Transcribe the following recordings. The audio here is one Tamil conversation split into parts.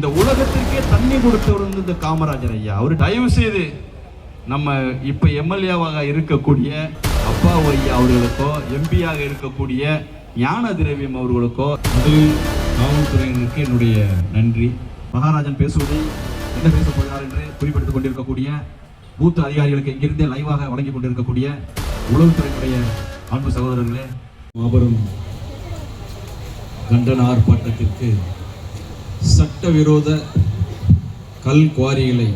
இந்த உலகத்திற்கே தண்ணி கொடுத்தவர் வந்து இந்த காமராஜர் ஐயா. அவர் தயவு செய்து நம்ம இப்ப எம்எல்ஏவாக இருக்கக்கூடிய அப்பா ஐயா அவர்களுக்கோ, எம்பியாக இருக்கக்கூடிய ஞான திரவியம் அவர்களுக்கோ, முதலில் காவல்துறையினருக்கு என்னுடைய நன்றி. மகாராஜன் பேசுவதை என்ன பேச போகிறார் என்று குறிப்பிட்டுக் கொண்டிருக்கக்கூடிய பூத் அதிகாரிகளுக்கு இங்கிருந்தே லைவாக வழங்கிக் கொண்டிருக்கக்கூடிய உளவுத்துறையினுடைய அன்பு சகோதரர்களே, மாபெரும் கண்டன ஆர்ப்பாட்டத்திற்கு சட்டவிரோத கல் குவாரிகளை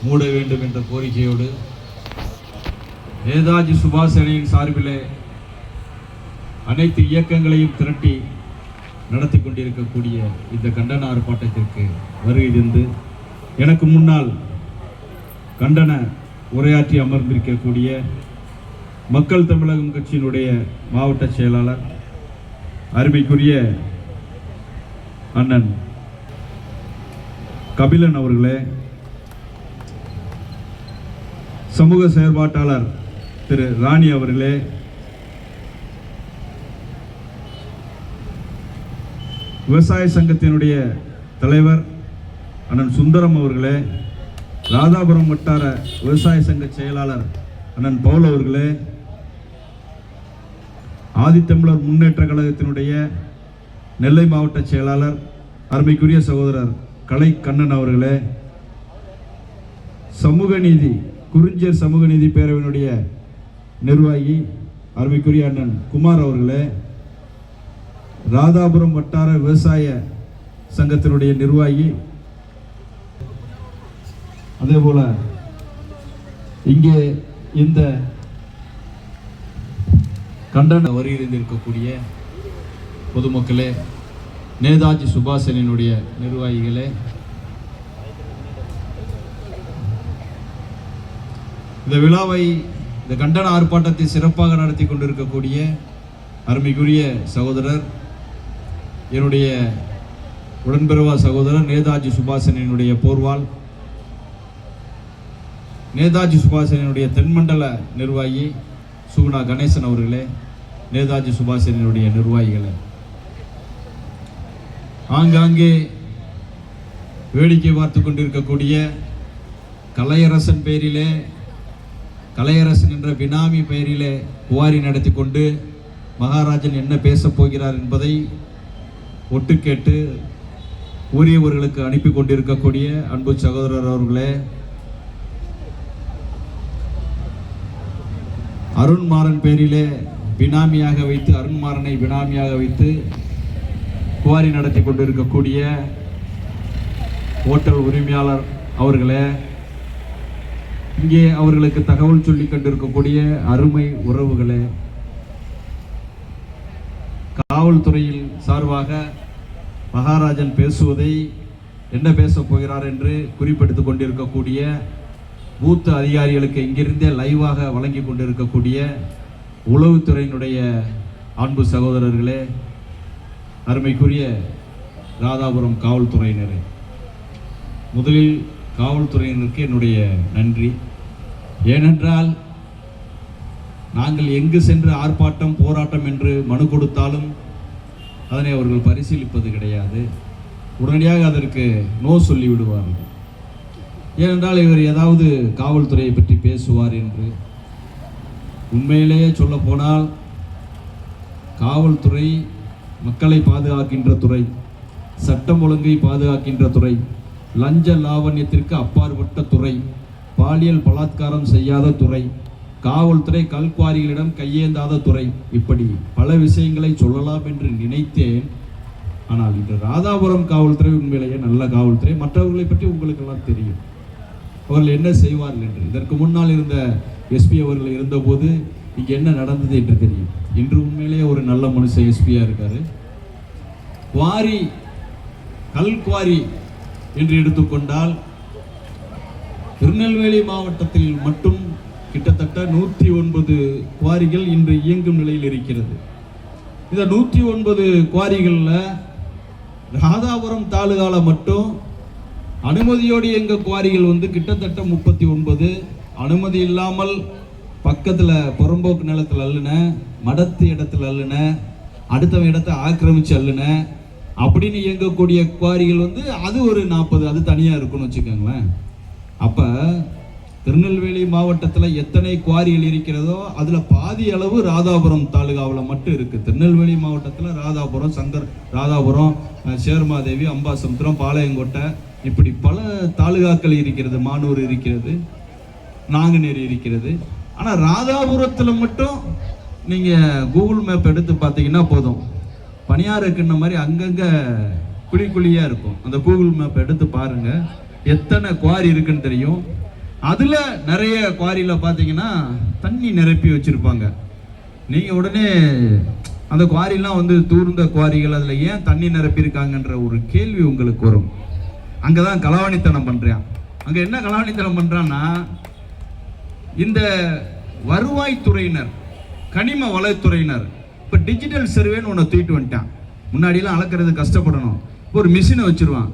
மூட வேண்டும் என்ற கோரிக்கையோடு நேதாஜி சுபாஷ் சேனையின் சார்பிலே அனைத்து இயக்கங்களையும் திரட்டி நடத்தி கொண்டிருக்கக்கூடிய இந்த கண்டன ஆர்ப்பாட்டத்திற்கு வருகை தந்து எனக்கு முன்னால் கண்டன உரையாற்றி அமர்ந்திருக்கக்கூடிய மக்கள் தமிழகம் கட்சியினுடைய மாவட்ட செயலாளர் அருமைக்குரிய அண்ணன் கபிலன் அவர்களே, சமூக செயற்பாட்டாளர் திரு ராணி அவர்களே, விவசாய சங்கத்தினுடைய தலைவர் அண்ணன் சுந்தரம் அவர்களே, ராதாபுரம் வட்டார விவசாய சங்க செயலாளர் அண்ணன் பவுல் அவர்களே, ஆதித்தமிழர் முன்னேற்ற கழகத்தினுடைய நெல்லை மாவட்ட செயலாளர் அருமைக்குரிய சகோதரர் கலை கண்ணன் அவர்களே, சமூக நீதி குறிஞ்சியர் சமூக நீதி பேரவையினுடைய நிர்வாகி அருமைக்குரிய அண்ணன் குமார் அவர்களே, ராதாபுரம் வட்டார விவசாய சங்கத்தினுடைய நிர்வாகி, அதே போல இங்கே இந்த கண்டன வருகிறது இருக்கக்கூடிய பொதுமக்களே, நேதாஜி சுபாஷ் சேனையினுடைய நிர்வாகிகளே, இந்த விழாவை, இந்த கண்டன ஆர்ப்பாட்டத்தை சிறப்பாக நடத்தி கொண்டிருக்கக்கூடிய அருமைக்குரிய சகோதரர், என்னுடைய உடன்பிறவா சகோதரர் நேதாஜி சுபாஷ் சேனையினுடைய போர்வால், நேதாஜி சுபாஷ் சேனையினுடைய தென்மண்டல நிர்வாகி சுகுணா கணேசன் அவர்களே, நேதாஜி சுபாஷ் சேனையினுடைய நிர்வாகிகளே, ஆங்காங்கே வேடிக்கை பார்த்து கொண்டிருக்கக்கூடிய கலையரசன் பெயரிலே, கலையரசன் என்ற பினாமி பெயரிலே குவாரி நடத்தி கொண்டு மகாராஜன் என்ன பேசப் போகிறார் என்பதை ஒட்டு கேட்டு உரியவர்களுக்கு அனுப்பி கொண்டிருக்கக்கூடிய அன்பு சகோதரர் அவர்களே, அருண்மாறன் பேரிலே பினாமியாக வைத்து, அருண்மாறனை பினாமியாக வைத்து குவாரி நடத்தி கொண்டிருக்கக்கூடிய ஹோட்டல் உரிமையாளர் அவர்களே, இங்கே அவர்களுக்கு தகவல் சொல்லி கொண்டிருக்கக்கூடிய அருமை உறவுகளே, காவல்துறையில் சார்பாக மகாராஜன் பேசுவதை என்ன பேசப் போகிறார் என்று குறிப்பிட்டுக் கொண்டிருக்கக்கூடிய பூத் அதிகாரிகளுக்கு இங்கிருந்தே லைவாக வழங்கி கொண்டிருக்கக்கூடிய உளவுத்துறையினுடைய அன்பு சகோதரர்களே, அருமைக்குரிய ராதாபுரம் காவல்துறையினரே, முதலில் காவல்துறையினருக்கு என்னுடைய நன்றி. ஏனென்றால் நாங்கள் எங்கு சென்று ஆர்ப்பாட்டம் போராட்டம் என்று மனு கொடுத்தாலும் அதனை அவர்கள் பரிசீலிப்பது கிடையாது. உடனடியாக அதற்கு நோ சொல்லி விடுவார்கள். ஏனென்றால் இவர் ஏதாவது காவல்துறையை பற்றி பேசுவார் என்று. உண்மையிலேயே சொல்ல போனால் காவல்துறை மக்களை பாதுகாக்கின்ற துறை, சட்டம் ஒழுங்கை பாதுகாக்கின்ற துறை, லஞ்ச லாவண்யத்திற்கு அப்பாற்பட்ட துறை, பாலியல் பலாத்காரம் செய்யாத துறை, காவல்துறை கல்குவாரிகளிடம் கையேந்தாத துறை, இப்படி பல விஷயங்களை சொல்லலாம் என்று நினைத்தேன். ஆனால் இன்று ராதாபுரம் காவல்துறை உண்மையிலேயே நல்ல காவல்துறை. மற்றவர்களை பற்றி உங்களுக்கெல்லாம் தெரியும், அவர்கள் என்ன செய்வார்கள் என்று. இதற்கு முன்னால் இருந்த எஸ்பி அவர்கள் இருந்தபோது இங்கே என்ன நடந்தது என்று தெரியும். இன்று உண்மையிலேயே ஒரு நல்ல மனுஷன் எஸ்பியா இருக்காரு. குவாரி, கல் குவாரி என்று எடுத்துக்கொண்டால் திருநெல்வேலி மாவட்டத்தில் மட்டும் கிட்டத்தட்ட 109 குவாரிகள் இன்று இயங்கும் நிலையில் இருக்கிறது. இந்த 109 குவாரிகளில் ராதாபுரம் தாலுகால மட்டும் அனுமதியோடு இயங்க குவாரிகள் வந்து கிட்டத்தட்ட 39, அனுமதி இல்லாமல் பக்கத்தில் புறம்போக்கு நிலத்தில் அல்லுன, மடத்து இடத்துல அல்லுன, அடுத்த இடத்தை ஆக்கிரமிச்சு அல்லுன, அப்படின்னு இயங்கக்கூடிய குவாரிகள் வந்து அது ஒரு 40, அது தனியாக இருக்குன்னு வச்சுக்கோங்களேன். அப்போ திருநெல்வேலி மாவட்டத்தில் எத்தனை குவாரிகள் இருக்கிறதோ அதில் பாதி அளவு ராதாபுரம் தாலுகாவில் மட்டும் இருக்குது. திருநெல்வேலி மாவட்டத்தில் ராதாபுரம், ராதாபுரம், சேர்மாதேவி, அம்பாசமுத்திரம், பாளையங்கோட்டை, இப்படி பல தாலுகாக்கள் இருக்கிறது. மானூர் இருக்கிறது, நாங்குநேரி இருக்கிறது. ஆனால் ராதாபுரத்தில் மட்டும் நீங்கள் கூகுள் மேப் எடுத்து பார்த்தீங்கன்னா போதும், பனியாறு இருக்குன்ன மாதிரி அங்கங்கே குழி குழியாக இருக்கும். அந்த கூகுள் மேப் எடுத்து பாருங்கள், எத்தனை குவாரி இருக்குன்னு தெரியும். அதில் நிறைய குவாரியில் பார்த்தீங்கன்னா தண்ணி நிரப்பி வச்சுருப்பாங்க. நீங்கள் உடனே அந்த குவாரிலாம் வந்து தூர்ந்த குவாரிகள், அதில் ஏன் தண்ணி நிரப்பியிருக்காங்கன்ற ஒரு கேள்வி உங்களுக்கு வரும். அங்கே தான் களவாணித்தனம் பண்ணுறான். அங்கே என்ன களவாணித்தனம் பண்ணுறான்னா, இந்த வருவாய்த்துறையினர், கனிம வளத்துறையினர் இப்போ டிஜிட்டல் சர்வேன்னு ஒன்று தூக்கிட்டு வந்துட்டான். முன்னாடியெல்லாம் அளக்கிறது கஷ்டப்படணும். ஒரு மிஷினை வச்சுருவான்,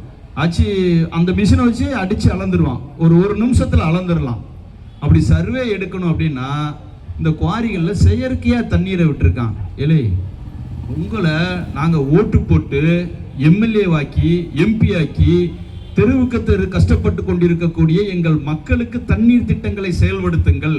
அந்த மிஷினை வச்சு அடித்து அளந்துருவான். ஒரு நிமிஷத்தில் அளந்துடலாம். அப்படி சர்வே எடுக்கணும் அப்படின்னா இந்த குவாரிகளில் செயற்கையாக தண்ணீரை விட்டுருக்கான். ஏலே, உங்களை நாங்கள் ஓட்டு போட்டு எம்எல்ஏவாக்கி, எம்பி ஆக்கி, தெருவுக்கு தெரு கஷ்டப்பட்டு கொண்டிருக்கக்கூடிய எங்கள் மக்களுக்கு தண்ணீர் திட்டங்களை செயல்படுத்துங்கள்,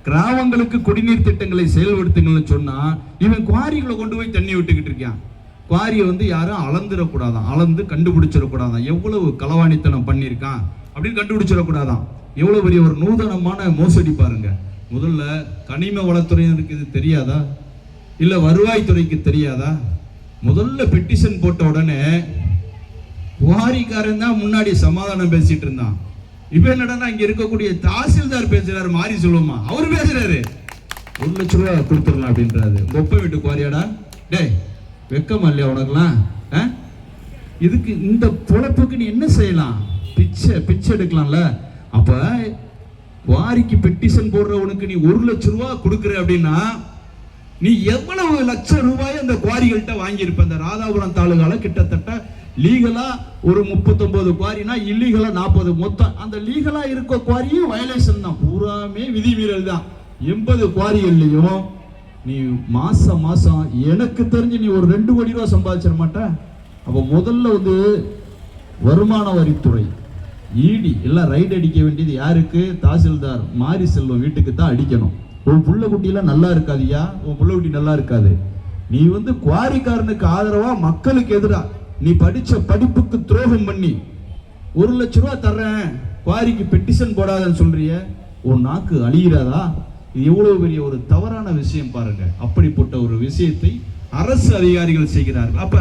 கிராமங்களுக்கு குடிநீர் திட்டங்களை செயல்படுத்துங்கள்னு சொன்னால் இவன் குவாரிகளை கொண்டு போய் தண்ணி விட்டுக்கிட்டு இருக்கான். குவாரியை வந்து யாரும் அளந்துடக்கூடாதான், அளந்து கண்டுபிடிச்சிடக்கூடாதான். எவ்வளவு களவாணித்தனம் பண்ணியிருக்கான் அப்படின்னு கண்டுபிடிச்சிடக்கூடாதான். எவ்வளோ பெரிய ஒரு நூதனமான மோசடி பாருங்க. முதல்ல கனிம வளத்துறையினருக்கு இது தெரியாதா, இல்லை வருவாய்த்துறைக்கு தெரியாதா? முதல்ல பெட்டிஷன் போட்ட உடனே குவாரிக்காரன் தான் முன்னாடி சமாதானம் பேசிட்டு இருந்தான். இப்ப என்னடா இங்க இருக்கக்கூடிய தாசில்தார் பேசுறாரு, மாறி சொல்லுமா, அவரு பேசுறாரு 1 லட்ச ரூபா கொடுத்துடலாம் அப்படின்றாரு. ஒப்ப வீட்டு குவாரியாடா, டே வெக்கமா இல்லையா உனக்குலாம்? இதுக்கு இந்த பொழப்புக்கு நீ என்ன செய்யலாம்? பிச்சை எடுக்கலாம்ல. அப்ப குவாரிக்கு பெட்டிஷன் போடுறவனுக்கு நீ 1 லட்ச ரூபா கொடுக்குற அப்படின்னா நீ எவ்வளவு லட்சம் ரூபாய் அந்த குவாரிகள்கிட்ட வாங்கியிருப்ப? இந்த ராதாபுரம் தாலுகால கிட்டத்தட்ட லீகலா ஒரு 39 குவாரினா, இல்லீகலா 40. மொத்தம் அந்த லீகலா இருக்க குவாரியும் வயலேஷன் தான், பூராமே விதிமீறல் தான். 80 குவாரிகள்லையும் நீ மாசம் எனக்கு தெரிஞ்சு நீ ஒரு 2 கோடி ரூபா சம்பாதிச்சிட மாட்ட. அப்போ முதல்ல வந்து வருமான வரித்துறை, ஈடி எல்லாம் ரைடு அடிக்க வேண்டியது யாருக்கு? தாசில்தார் மாரி செல்வம் வீட்டுக்கு தான் அடிக்கணும். உன் புள்ள குட்டியெல்லாம் நல்லா இருக்காதியா, உன் புள்ள குட்டி நல்லா இருக்காது. நீ வந்து குவாரிக்காரனுக்கு ஆதரவா, மக்களுக்கு எதிராக நீ படிச்ச படிப்புக்கு துரோகம் பண்ணி 1 லட்ச ரூபா தர்றேன் குவாரிக்கு பெட்டிஷன் போடாதன்னு சொல்றிய, உன் நாக்கு அழியிறாதா? இது எவ்வளவு பெரிய ஒரு தவறான விஷயம் பாருங்க. அப்படிப்பட்ட ஒரு விஷயத்தை அரசு அதிகாரிகள் செய்கிறார்கள். அப்ப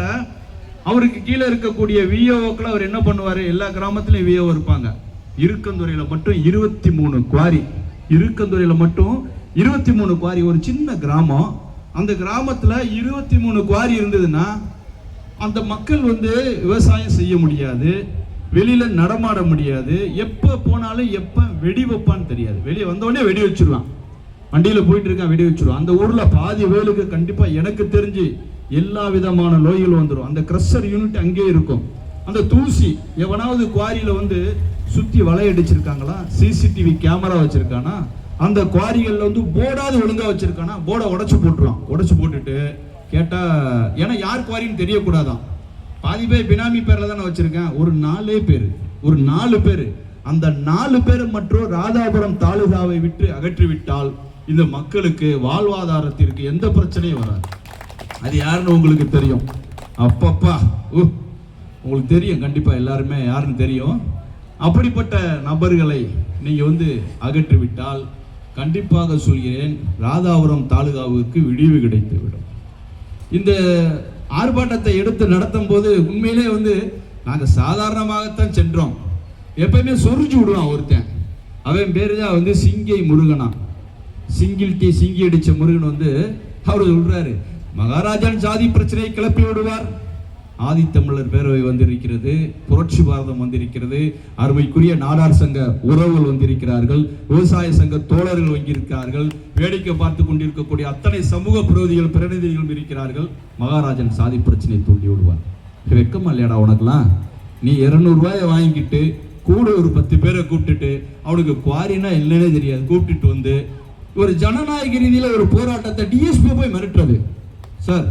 அவருக்கு கீழே இருக்கக்கூடிய விஓக்களை அவர் என்ன பண்ணுவாரு? எல்லா கிராமத்திலும் விஓ இருப்பாங்க. இருக்கந்துறையில மட்டும் 23 குவாரி, இருக்கந்துறையில மட்டும் 23 குவாரி. ஒரு சின்ன கிராமம், அந்த கிராமத்துல 23 குவாரி இருந்ததுன்னா அந்த மக்கள் வந்து விவசாயம் செய்ய முடியாது, வெளியில நடமாட முடியாது, எப்ப போனாலும் எப்ப வெடி வைப்பான்னு தெரியாது. வெளியே வந்தோடனே வெடி வச்சிருவான், வண்டியில போயிட்டு இருக்கான் வெடி வச்சிருவான். அந்த ஊர்ல பாதி வேலுக்கு கண்டிப்பா எனக்கு தெரிஞ்சு எல்லா விதமான நோய்கள் வந்துடும். அந்த கிரஷர் யூனிட் அங்கே இருக்கும். அந்த தூசி எவனாவது குவாரியில வந்து சுத்தி வலையடிச்சிருக்காங்களா, சிசிடிவி கேமரா வச்சிருக்கானா, அந்த குவாரிகள்ல வந்து போர்டாவது ஒழுங்கா வச்சிருக்கானா, போர்டை உடைச்சு போட்டுருவான். உடைச்சு போட்டுட்டு கேட்டா, ஏன்னா யார் குவாரின்னு தெரியக்கூடாதான், பாதி பேர் பினாமி பேர்ல தானே வச்சிருக்கேன். ஒரு 4 பேர் அந்த 4 பேர் மற்றும் ராதாபுரம் தாலுகாவை விட்டு அகற்றிவிட்டால் இந்த மக்களுக்கு வாழ்வாதாரத்திற்கு எந்த பிரச்சனையும் வராது. அது யாருன்னு உங்களுக்கு தெரியும். அப்பப்பா உங்களுக்கு தெரியும், கண்டிப்பா எல்லாருமே யாருன்னு தெரியும். அப்படிப்பட்ட நபர்களை நீங்க வந்து அகற்றிவிட்டால் கண்டிப்பாக சொல்கிறேன், ராதாபுரம் தாலுகாவுக்கு விடிவு கிடைத்துவிடும். இந்த ஆர்ப்பாட்டத்தை எடுத்து நடத்தும் போது உண்மையிலே வந்து நாங்க சாதாரணமாகத்தான் சென்றோம். எப்பயுமே சொரிஞ்சு விடுவான் ஒருத்தன், அவன் பேரு தான் வந்து சிங்கை முருகனா. சிங்கி அடிச்ச முருகன் வந்து அவரு சொல்றாரு, மகாராஜான் ஜாதி பிரச்சனையை கிளப்பி விடுவார். ஆதித்தமிழர் பேரவை வந்திருக்கிறது, புரட்சி பாரதம் வந்திருக்கிறது, அருமைக்குரிய நாடார் சங்க உறவுகள் வந்திருக்கிறார்கள், விவசாய சங்க தோழர்கள் வங்கியிருக்கிறார்கள், வேடிக்கை பார்த்து கொண்டிருக்கக்கூடிய அத்தனை சமூக பிரதிநிதிகள் பிரதிநிதிகள் இருக்கிறார்கள். மகாராஜன் சாதி பிரச்சனையை தூண்டி விடுவார். வெக்கமா இல்லையாடா உனக்குலாம்? நீ 200 ரூபாயை வாங்கிக்கிட்டு கூட ஒரு 10 பேரை கூப்பிட்டுட்டு, அவனுக்கு குவாரினா என்னன்னே தெரியாது, கூப்பிட்டுட்டு வந்து ஒரு ஜனநாயக ரீதியில ஒரு போராட்டத்தை டிஎஸ்பி போய் மிரட்டுறது. சார்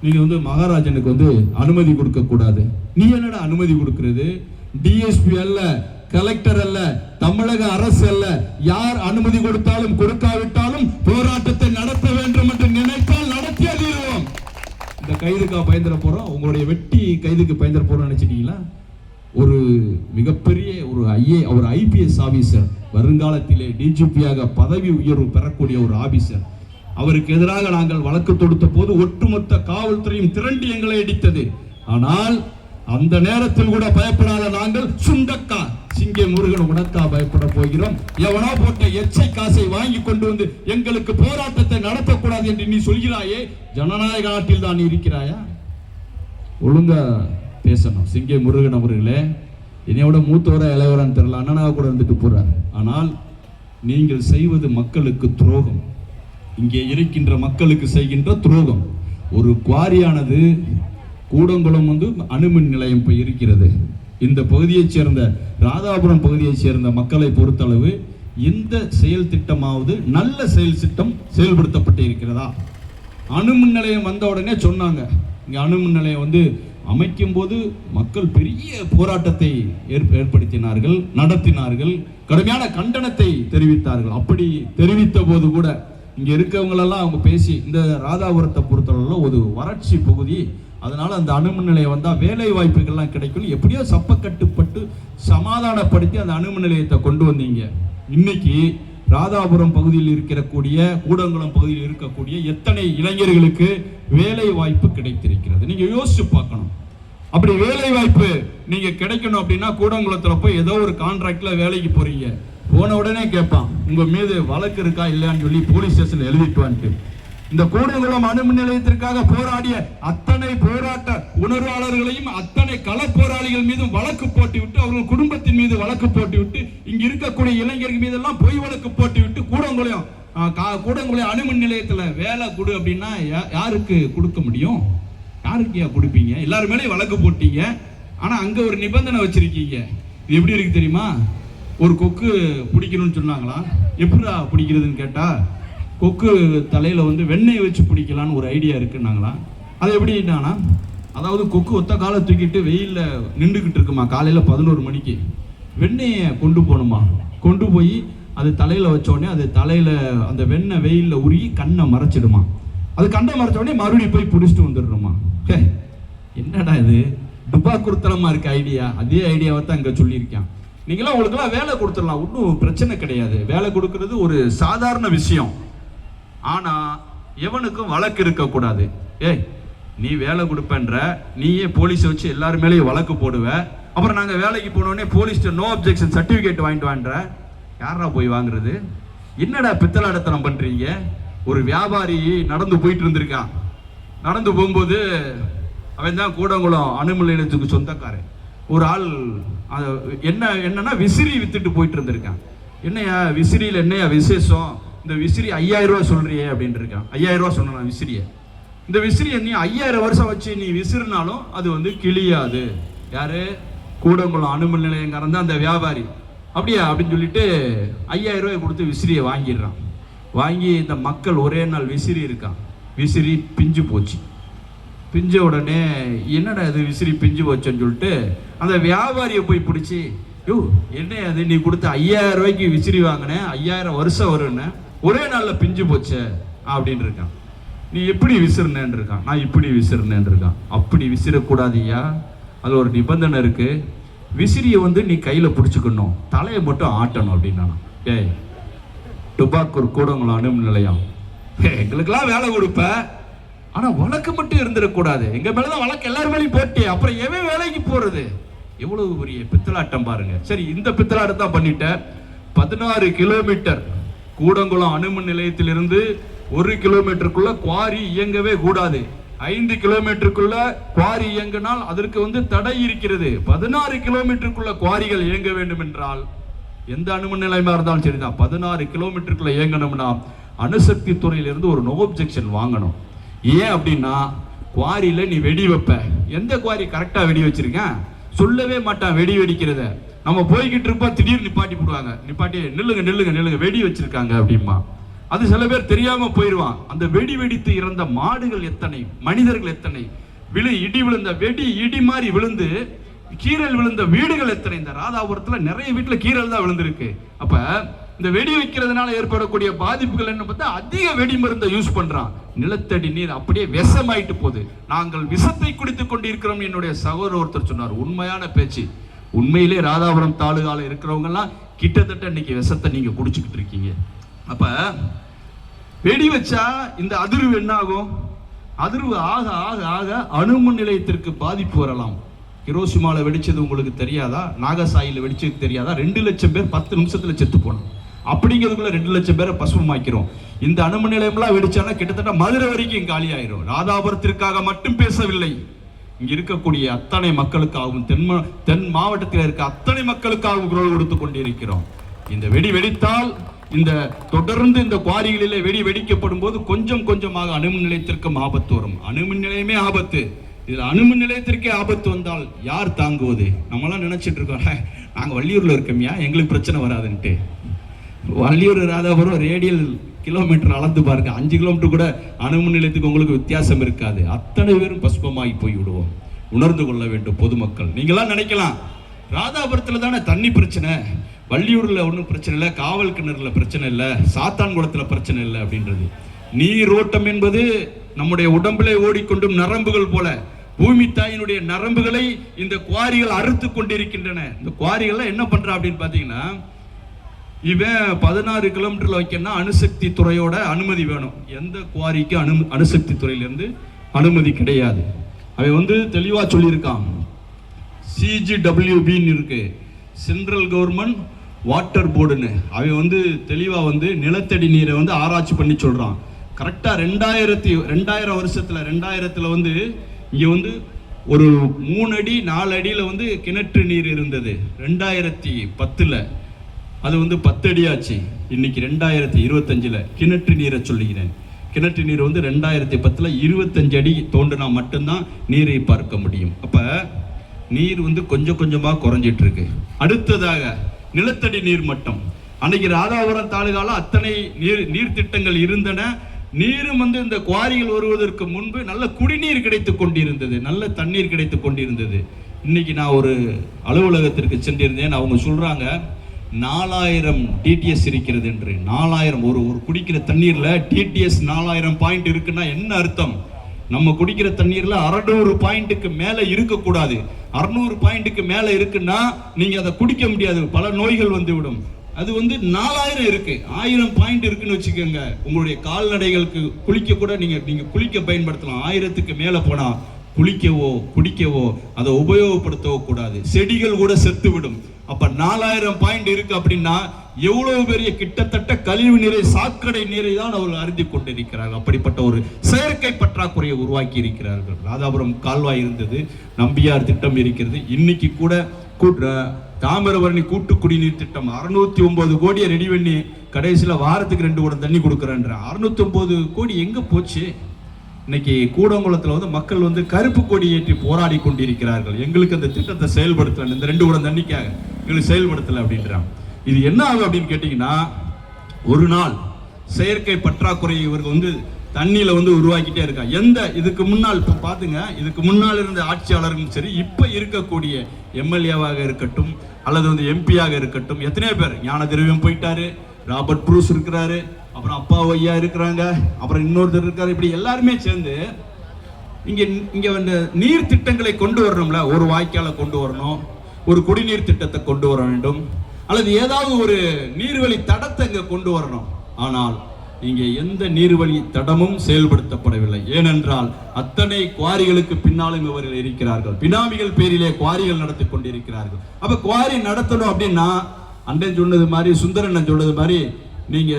நீங்க மகாராஜனுக்கு அனுமதி கொடுக்க கூடாது. நீ என்னடா அனுமதி கொடுக்கிறது? டிஎஸ்பி அல்ல, கலெக்டர் அல்ல, தமிழக அரசு அல்ல, யார் அனுமதி கொடுத்தாலும் கொடுக்காவிட்டாலும் போராட்டத்தை நடத்த வேண்டும் என்று நினைத்தால் நடத்தி அறிவோம். இந்த கைதுக்கா பயந்துட போறோம்? உங்களுடைய வெட்டி கைதுக்கு பயந்துட போறோம் நினைச்சிட்டீங்களா? ஒரு மிகப்பெரிய ஒரு ஐபிஎஸ் ஆபீசர், வருங்காலத்திலே டிஜிபியாக பதவி உயர்வு பெறக்கூடிய ஒரு ஆபீசர், அவருக்கு எதிராக நாங்கள் வழக்கு தொடுத்த போது ஒட்டுமொத்த காவல்துறையும் திரண்டு எங்களை அடித்தது. ஆனால் அந்த நேரத்தில் கூட பயப்படாத நாங்கள் சுண்டக்கா சிங்கே முருகன் உனக்கா பயப்பட போகிறோம்? எவனோ போட்ட எச்சை காசை வாங்கி கொண்டு வந்து எங்களுக்கு போராட்டத்தை நடத்தக்கூடாது என்று நீ சொல்கிறாயே, ஜனநாயக நாட்டில் தான் இருக்கிறாயா? ஒழுங்கா பேசணும். சிங்கே முருகன் அவர்களே, என்னையோட மூத்தவரா இளையவரான்னு தெரியல, அண்ணனாக கூட இருந்துட்டு போறார். ஆனால் நீங்கள் செய்வது மக்களுக்கு துரோகம். இங்கே இருக்கின்ற மக்களுக்கு செய்கின்ற துரோகம். ஒரு குவாரியானது கூடங்குளம் அணுமின் நிலையம் இப்போ இருக்கிறது. இந்த பகுதியைச் சேர்ந்த ராதாபுரம் பகுதியைச் சேர்ந்த மக்களை பொறுத்தளவு இந்த செயல் திட்டமாவது நல்ல செயல் திட்டம் செயல்படுத்தப்பட்டு இருக்கிறதா? அணுமின் நிலையம் வந்த உடனே சொன்னாங்க, இங்கே அணுமின் நிலையம் அமைக்கும் போது மக்கள் பெரிய போராட்டத்தை ஏற்படுத்தினார்கள், நடத்தினார்கள், கடுமையான கண்டனத்தை தெரிவித்தார்கள். அப்படி தெரிவித்த போது கூட இங்க இருக்கவங்களெல்லாம் அவங்க பேசி, இந்த ராதாபுரத்தை பொறுத்தளவுல ஒரு வறட்சி பகுதி, அதனால அந்த அணுமின் நிலையம் வந்தா வேலை வாய்ப்புகள்லாம் கிடைக்கும், எப்படியோ சப்பக்கட்டுப்பட்டு சமாதானப்படுத்தி அந்த அணுமின் நிலையத்தை கொண்டு வந்தீங்க. இன்னைக்கு ராதாபுரம் பகுதியில் இருக்கக்கூடிய கூடங்குளம் பகுதியில் இருக்கக்கூடிய எத்தனை இளைஞர்களுக்கு வேலை வாய்ப்பு கிடைத்திருக்கிறது? நீங்க யோசிச்சு பார்க்கணும். அப்படி வேலை வாய்ப்பு நீங்க கிடைக்கணும் அப்படின்னா கூடங்குளத்துல போய் ஏதோ ஒரு கான்ட்ராக்ட்ல வேலைக்கு போறீங்க, போன உடனே கேட்பான் உங்க மீது வழக்கு இருக்கா இல்லையான்னு சொல்லி போலீஸ் ஸ்டேஷன்ல எழுதிட்டு வந்துட்டு, இந்த கூடங்குளம் அணுமின் நிலையத்திற்காக போராடிய அத்தனை போராட்ட உணர்வாளர்களையும் அத்தனை கள போராளிகள் மீதும் வழக்கு போட்டுவிட்டு, அவர்கள் குடும்பத்தின் மீது வழக்கு போட்டுவிட்டு, இங்க இருக்கக்கூடிய இளைஞர்கள் மீதெல்லாம் பொய் வழக்கு போட்டுவிட்டு கூடங்குளம் அணுமின் நிலையத்துல வேலை கொடு அப்படின்னா யாருக்கு கொடுக்க முடியும்? யாருக்கு கொடுப்பீங்க? எல்லாரும் மேலே வழக்கு போட்டீங்க. ஆனா அங்க ஒரு நிபந்தனை வச்சிருக்கீங்க. இது எப்படி இருக்கு தெரியுமா? ஒரு கொக்கு பிடிக்கணும்னு சொன்னாங்களா, எப்படா பிடிக்கிறதுன்னு கேட்டா, கொக்கு தலையில வெண்ணெய் வச்சு பிடிக்கலான்னு ஒரு ஐடியா இருக்குன்னாங்களா. அது எப்படின்னா, அதாவது கொக்கு ஒத்த காலை தூக்கிட்டு வெயில்ல நின்றுகிட்டு இருக்குமா, காலையில 11 மணிக்கு வெண்ணெயை கொண்டு போகணுமா, கொண்டு போய் அது தலையில வச்ச உடனே அது தலையில அந்த வெண்ணெய் வெயில்ல உருகி கண்ணை மறைச்சிடுமா, அது கண்ணை மறைச்ச உடனே மறுபடியும் போய் பிடிச்சிட்டு வந்துடுறோமா. என்னடா இது துபாக்குறுத்தலமா இருக்கு ஐடியா. அதே ஐடியாவை தான் இங்க சொல்லியிருக்கேன். நீங்களாம் உங்களுக்குலாம் வேலை கொடுத்துடலாம், ஒன்றும் பிரச்சனை கிடையாது. வேலை கொடுக்கறது ஒரு சாதாரண விஷயம். ஆனா எவனுக்கும் வழக்கு இருக்கக்கூடாது. நீ வேலை கொடுப்பன்ற, நீயே போலீஸை வச்சு எல்லாரும் மேலேயும் வழக்கு போடுவ, அப்புறம் நாங்க வேலைக்கு போனோடனே போலீஸ் நோ அப்ஜெக்ஷன் சர்டிபிகேட் வாங்கிட்டு வான்ற. யாரா போய் வாங்குறது? என்னடா பித்தலாடத்தனம் பண்றீங்க? ஒரு வியாபாரி நடந்து போயிட்டு இருந்திருக்கான். நடந்து போகும்போது அவன் தான் கூடங்குளம் அணுமின் நிலையத்துக்கு சொந்தக்காரன். ஒரு ஆள் என்னன்னா விசிறி வித்துட்டு போயிட்டு இருந்திருக்கான். என்னையா விசிறியில் என்னையா விசேஷம், இந்த விசிறி 5000 ரூபா சொல்றியே அப்படின்னு இருக்கான். 5000 ரூபா சொன்னான் விசிறிய. இந்த விசிறியை நீ 5000 வருஷம் வச்சு நீ விசிறினாலும் அது கிளியாது. யாரு? கூடங்குளம் அணுமின் நிலையங்காரன் தான் அந்த வியாபாரி. அப்படியா அப்படின்னு சொல்லிட்டு 5000 ரூபாய் கொடுத்து விசிறியை வாங்கிடுறான். வாங்கி இந்த மக்கள் ஒரே நாள் விசிறி இருக்கான், விசிறி பிஞ்சு போச்சு. பிஞ்ச உடனே என்னடா இது விசிறி பிஞ்சு போச்சுன்னு சொல்லிட்டு அந்த வியாபாரியை போய் பிடிச்சி, யோ என்ன அது நீ கொடுத்த 5000 ரூபாய்க்கு விசிறி வாங்கினேன், 5000 வருஷம் வரும்னு, ஒரே நாளில் பிஞ்சு போச்சு அப்படின்னு இருக்கான். நீ எப்படி விசிறினேன்னு இருக்கான். நான் இப்படி விசிறினேன்னு இருக்கான். அப்படி விசிறக்கூடாதியா, அது ஒரு நிபந்தனை இருக்கு. விசிறியை நீ கையில பிடிச்சுக்கணும், தலையை மட்டும் ஆட்டணும் அப்படின்னா. டுபாக்கூர் கூடங்குளம் அணுமின் நிலையம், எங்களுக்கெல்லாம் வேலை கொடுப்ப, ஆனா வழக்கு மட்டும் இருந்துடக்கூடாது. எங்க மேலதான் வழக்கு எல்லாரும் மேலேயும் போட்டி, அப்புறம் எவன் வேலைக்கு போறது? எவ்வளவு பெரிய பித்தலாட்டம் பாருங்க. சரி, இந்த பித்தலாட்டம் தான் பண்ணிட்ட. 16 கிலோமீட்டர் கூடங்குளம் அணுமின் நிலையத்திலிருந்து 1 கிலோமீட்டருக்குள்ள குவாரி இயங்கவே கூடாது. 5 கிலோமீட்டருக்குள்ள குவாரி இயங்கினால் அதற்கு தடை இருக்கிறது. 16 கிலோமீட்டருக்குள்ள குவாரிகள் இயங்க வேண்டும் என்றால் எந்த அணுமின் நிலையமா இருந்தாலும் சரிதான், 16 கிலோமீட்டருக்குள்ள இயங்கணும்னா அணுசக்தி துறையிலிருந்து ஒரு நோ அப்ஜெக்ஷன் வாங்கணும். ஏன் அப்படின்னா, குவாரியில நீ வெடி வைப்ப, எந்த குவாரி கரெக்டா வெடி வச்சிருக்கேன் சொல்லவே மாட்டான். வெடி வெடிக்கிறத நம்ம போய்கிட்டு இருப்போம், திடீர்னு நிப்பாட்டி போடுவாங்க. நிப்பாட்டி நில்லுங்க நில்லுங்க நில்லுங்க வெடி வச்சிருக்காங்க அப்படிமா. அது சில பேர் தெரியாம போயிடுவான். அந்த வெடி வெடித்து இறந்த மாடுகள் எத்தனை, மனிதர்கள் எத்தனை, இடி விழுந்த இடி மாதிரி விழுந்து கீரல் விழுந்த வீடுகள் எத்தனை. இந்த ராதாபுரத்துல நிறைய வீட்டுல கீரல் தான் விழுந்திருக்கு. அப்ப இந்த வெடி வைக்கிறதுனால ஏற்படக்கூடிய பாதிப்புகள் என்ன பார்த்தா, அதிக வெடி மருந்தை யூஸ் பண்றான். நிலத்தடி நீர் அப்படியே விஷமாயிட்டு போகுது. நாங்கள் விஷத்தை குடித்துக் கொண்டிருக்கிறோம். என்னுடைய சகோதரர் ஒருத்தர் சொன்னார், உண்மையான பேச்சு. உண்மையிலே ராதாபுரம் தாலுகால இருக்கிறவங்க எல்லாம் கிட்டத்தட்ட இன்னைக்கு விஷத்தை நீங்க குடிச்சுக்கிட்டு இருக்கீங்க. அப்ப வெடி வச்சா இந்த அதிர்வு என்ன ஆகும்? அதிர்வு ஆக ஆக ஆக அணுமின் நிலையத்திற்கு பாதிப்பு வரலாம். ஹிரோஷிமால வெடிச்சது உங்களுக்கு தெரியாதா? நாகசாயில வெடிச்சது தெரியாதா? 2 லட்சம் பேர் 10 நிமிஷத்துல செத்து போனோம். அப்படிங்கிறதுக்குள்ள 2 லட்சம் பேரை பசுமாக்கிறோம். இந்த அணுமின் நிலையம்லாம் வெடிச்சானா கிட்டத்தட்ட மதுரை வரைக்கும் காலி ஆயிரும். ராதாபுரத்திற்காக மட்டும் பேசவில்லை, இங்க இருக்கக்கூடிய அத்தனை மக்களுக்காகவும் தென் மாவட்டத்தில் இருக்க அத்தனை மக்களுக்காகவும் குரல் கொடுத்து கொண்டிருக்கிறோம். இந்த வெடி வெடித்தால், இந்த தொடர்ந்து இந்த குவாரிகளிலே வெடி வெடிக்கப்படும் போது கொஞ்சம் கொஞ்சமாக அணுமின் நிலையத்திற்கும் ஆபத்து வரும். அணுமின் நிலையமே ஆபத்து. இதுல அணுமின் நிலையத்திற்கே ஆபத்து வந்தால் யார் தாங்குவது? நம்மளாம் நினைச்சிட்டு இருக்கோம், நாங்க வள்ளியூர்ல இருக்கோம்யா, எங்களுக்கு பிரச்சனை வராதுன்ட்டு. வள்ளியூர் ராதாபுரம் ரேடியல் கிலோமீட்டர் அளந்து பாருங்க, 5 கிலோமீட்டர் கூட அணுமின் நிலையத்துக்கு உங்களுக்கு வித்தியாசம் இருக்காது. அத்தனை பேரும் பசுபமாகி போய் விடுவோம். உணர்ந்து கொள்ள வேண்டும் பொதுமக்கள். நீங்களாம் நினைக்கலாம் ராதாபுரத்துல தானே தண்ணி பிரச்சனை, வள்ளியூர்ல ஒன்றும் பிரச்சனை இல்லை, காவல் கிணறுல பிரச்சனை இல்லை, சாத்தான்குளத்துல பிரச்சனை இல்லை அப்படின்றது. நீரோட்டம் என்பது நம்முடைய உடம்பிலே ஓடிக்கொண்டும் நரம்புகள் போல பூமி தாயினுடைய நரம்புகளை இந்த குவாரிகள் அறுத்து கொண்டிருக்கின்றன. இந்த குவாரிகள் என்ன பண்றா அப்படின்னு பாத்தீங்கன்னா, இவன் 16 கிலோமீட்டர்ல வைக்கணும்னா அணுசக்தி துறையோட அனுமதி வேணும். எந்த குவாரிக்கு அணுசக்தி துறையிலிருந்து அனுமதி கிடையாது. அவன் தெளிவா சொல்லியிருக்கான். CGWB இருக்கு, சென்ட்ரல் கவர்மெண்ட் வாட்டர் போர்டுன்னு. அவன் தெளிவா நிலத்தடி நீரை ஆராய்ச்சி பண்ணி சொல்றான். கரெக்டா 2000 வருஷத்துல 2000ல இங்க ஒரு 3 அடி 4 அடியில கிணற்று நீர் இருந்தது. 2010ல அது 10 அடி ஆச்சு. இன்னைக்கு 2025ல கிணற்று நீரை சொல்லுகிறேன். கிணற்று நீர் 2010ல 25 அடி தோண்டினா மட்டும்தான் நீரை பார்க்க முடியும். அப்ப நீர் கொஞ்சம் கொஞ்சமா குறைஞ்சிட்டு இருக்கு. அடுத்ததாக நிலத்தடி நீர் மட்டம். அன்னைக்கு ராதாபுரம் தாலுகால அத்தனை நீர் திட்டங்கள் இருந்தன. நீரும் இந்த குவாரிகள் வருவதற்கு முன்பு நல்ல குடிநீர் கிடைத்துக் கொண்டிருந்தது, நல்ல தண்ணீர் கிடைத்துக் கொண்டிருந்தது. இன்னைக்கு நான் ஒரு அலுவலகத்திற்கு சென்றிருந்தேன். அவங்க சொல்றாங்க 4000 டிடிஎஸ் இருக்கிறது என்று. 4000 ஒரு குடிக்கிற தண்ணீர்ல டிடிஎஸ் 4000 பாயிண்ட் இருக்குன்னா என்ன அர்த்தம்? நம்ம குடிக்கிற தண்ணீர்ல 600 பாயிண்ட்டுக்கு மேல இருக்கக்கூடாது. 600 பாயிண்ட்டுக்கு மேல இருக்குன்னா நீங்க அதை குடிக்க முடியாது, பல நோய்கள் விடும். அது 4000 இருக்கு, 1000 பாயிண்ட் இருக்குன்னு வச்சுக்கோங்க. உங்களுடைய கால்நடைகளுக்கு குளிக்க கூட நீங்க குளிக்க பயன்படுத்தலாம். 1000க்கு மேல போனா குளிக்கவோ குடிக்கவோ அதை உபயோகப்படுத்தவோ கூடாது. செடிகள் கூட செத்து விடும். அப்ப 4000 பாயிண்ட் இருக்கு அப்படின்னா எவ்வளவு பெரிய கிட்டத்தட்ட கழிவு நீரை, சாக்கடை நீரை தான் அவர்கள் அருந்தி கொண்டிருக்கிறார்கள். அப்படிப்பட்ட ஒரு செயற்கை பற்றாக்குறையை உருவாக்கி இருக்கிறார்கள். ராதாபுரம் கால்வாய் இருந்தது, நம்பியார் திட்டம் இருக்கிறது. இன்னைக்கு கூட தாமிரபரணி கூட்டு குடிநீர் திட்டம் 609 கோடியை ரெடி பண்ணி கடைசியில் வாரத்துக்கு 2 குடம் தண்ணி கொடுக்குறேன்ற 609 கோடி எங்க போச்சு? இன்னைக்கு கூடங்குளத்துல மக்கள் கருப்பு கொடி ஏற்றி போராடி கொண்டிருக்கிறார்கள். எங்களுக்கு அந்த திட்டத்தை செயல்படுத்தல, இந்த 2 குடம் தண்ணிக்காக எங்களுக்கு செயல்படுத்தல அப்படின்றாங்க. இது என்ன ஆகும் அப்படின்னு கேட்டீங்கன்னா, ஒரு நாள் செயற்கை பற்றாக்குறை இவர்கள் தண்ணியில உருவாக்கிட்டே இருக்கா. இதுக்கு முன்னால் இப்ப பாத்துங்க, இதுக்கு முன்னால் இருந்த ஆட்சியாளர்களும் சரி, இப்ப இருக்கக்கூடிய எம்எல்ஏவாக இருக்கட்டும் அல்லது எம்பியாக இருக்கட்டும், எத்தனையோ பேர், ஞான திரவியம் போயிட்டாரு, ராபர்ட் ப்ரூஸ் இருக்கிறாரு, அப்புறம் அப்பா ஐயா இருக்கிறாங்க, அப்புறம் இன்னொருத்தர் இருக்காரு. இப்படி எல்லாருமே சேர்ந்து இங்க நீர் திட்டங்களை கொண்டு வரணும்ல. ஒரு வாய்க்காலை கொண்டு வரணும், ஒரு குடிநீர் திட்டத்தை கொண்டு வர வேண்டும், அல்லது ஏதாவது ஒரு நீர்வழி தடத்தை இங்க கொண்டு வரணும். ஆனால் இங்கே எந்த நீர்வழி தடமும் செயல்படுத்தப்படவில்லை. ஏனென்றால் அத்தனை குவாரிகளுக்கு பின்னாலும் இவர்கள் இருக்கிறார்கள். பினாமிகள் பேரிலே குவாரிகள் நடத்தி கொண்டிருக்கிறார்கள். அப்ப குவாரி நடத்தணும் அப்படின்னா, அண்ணன் சொன்னது மாதிரி, சுந்தரன் சொன்னது மாதிரி, நீங்க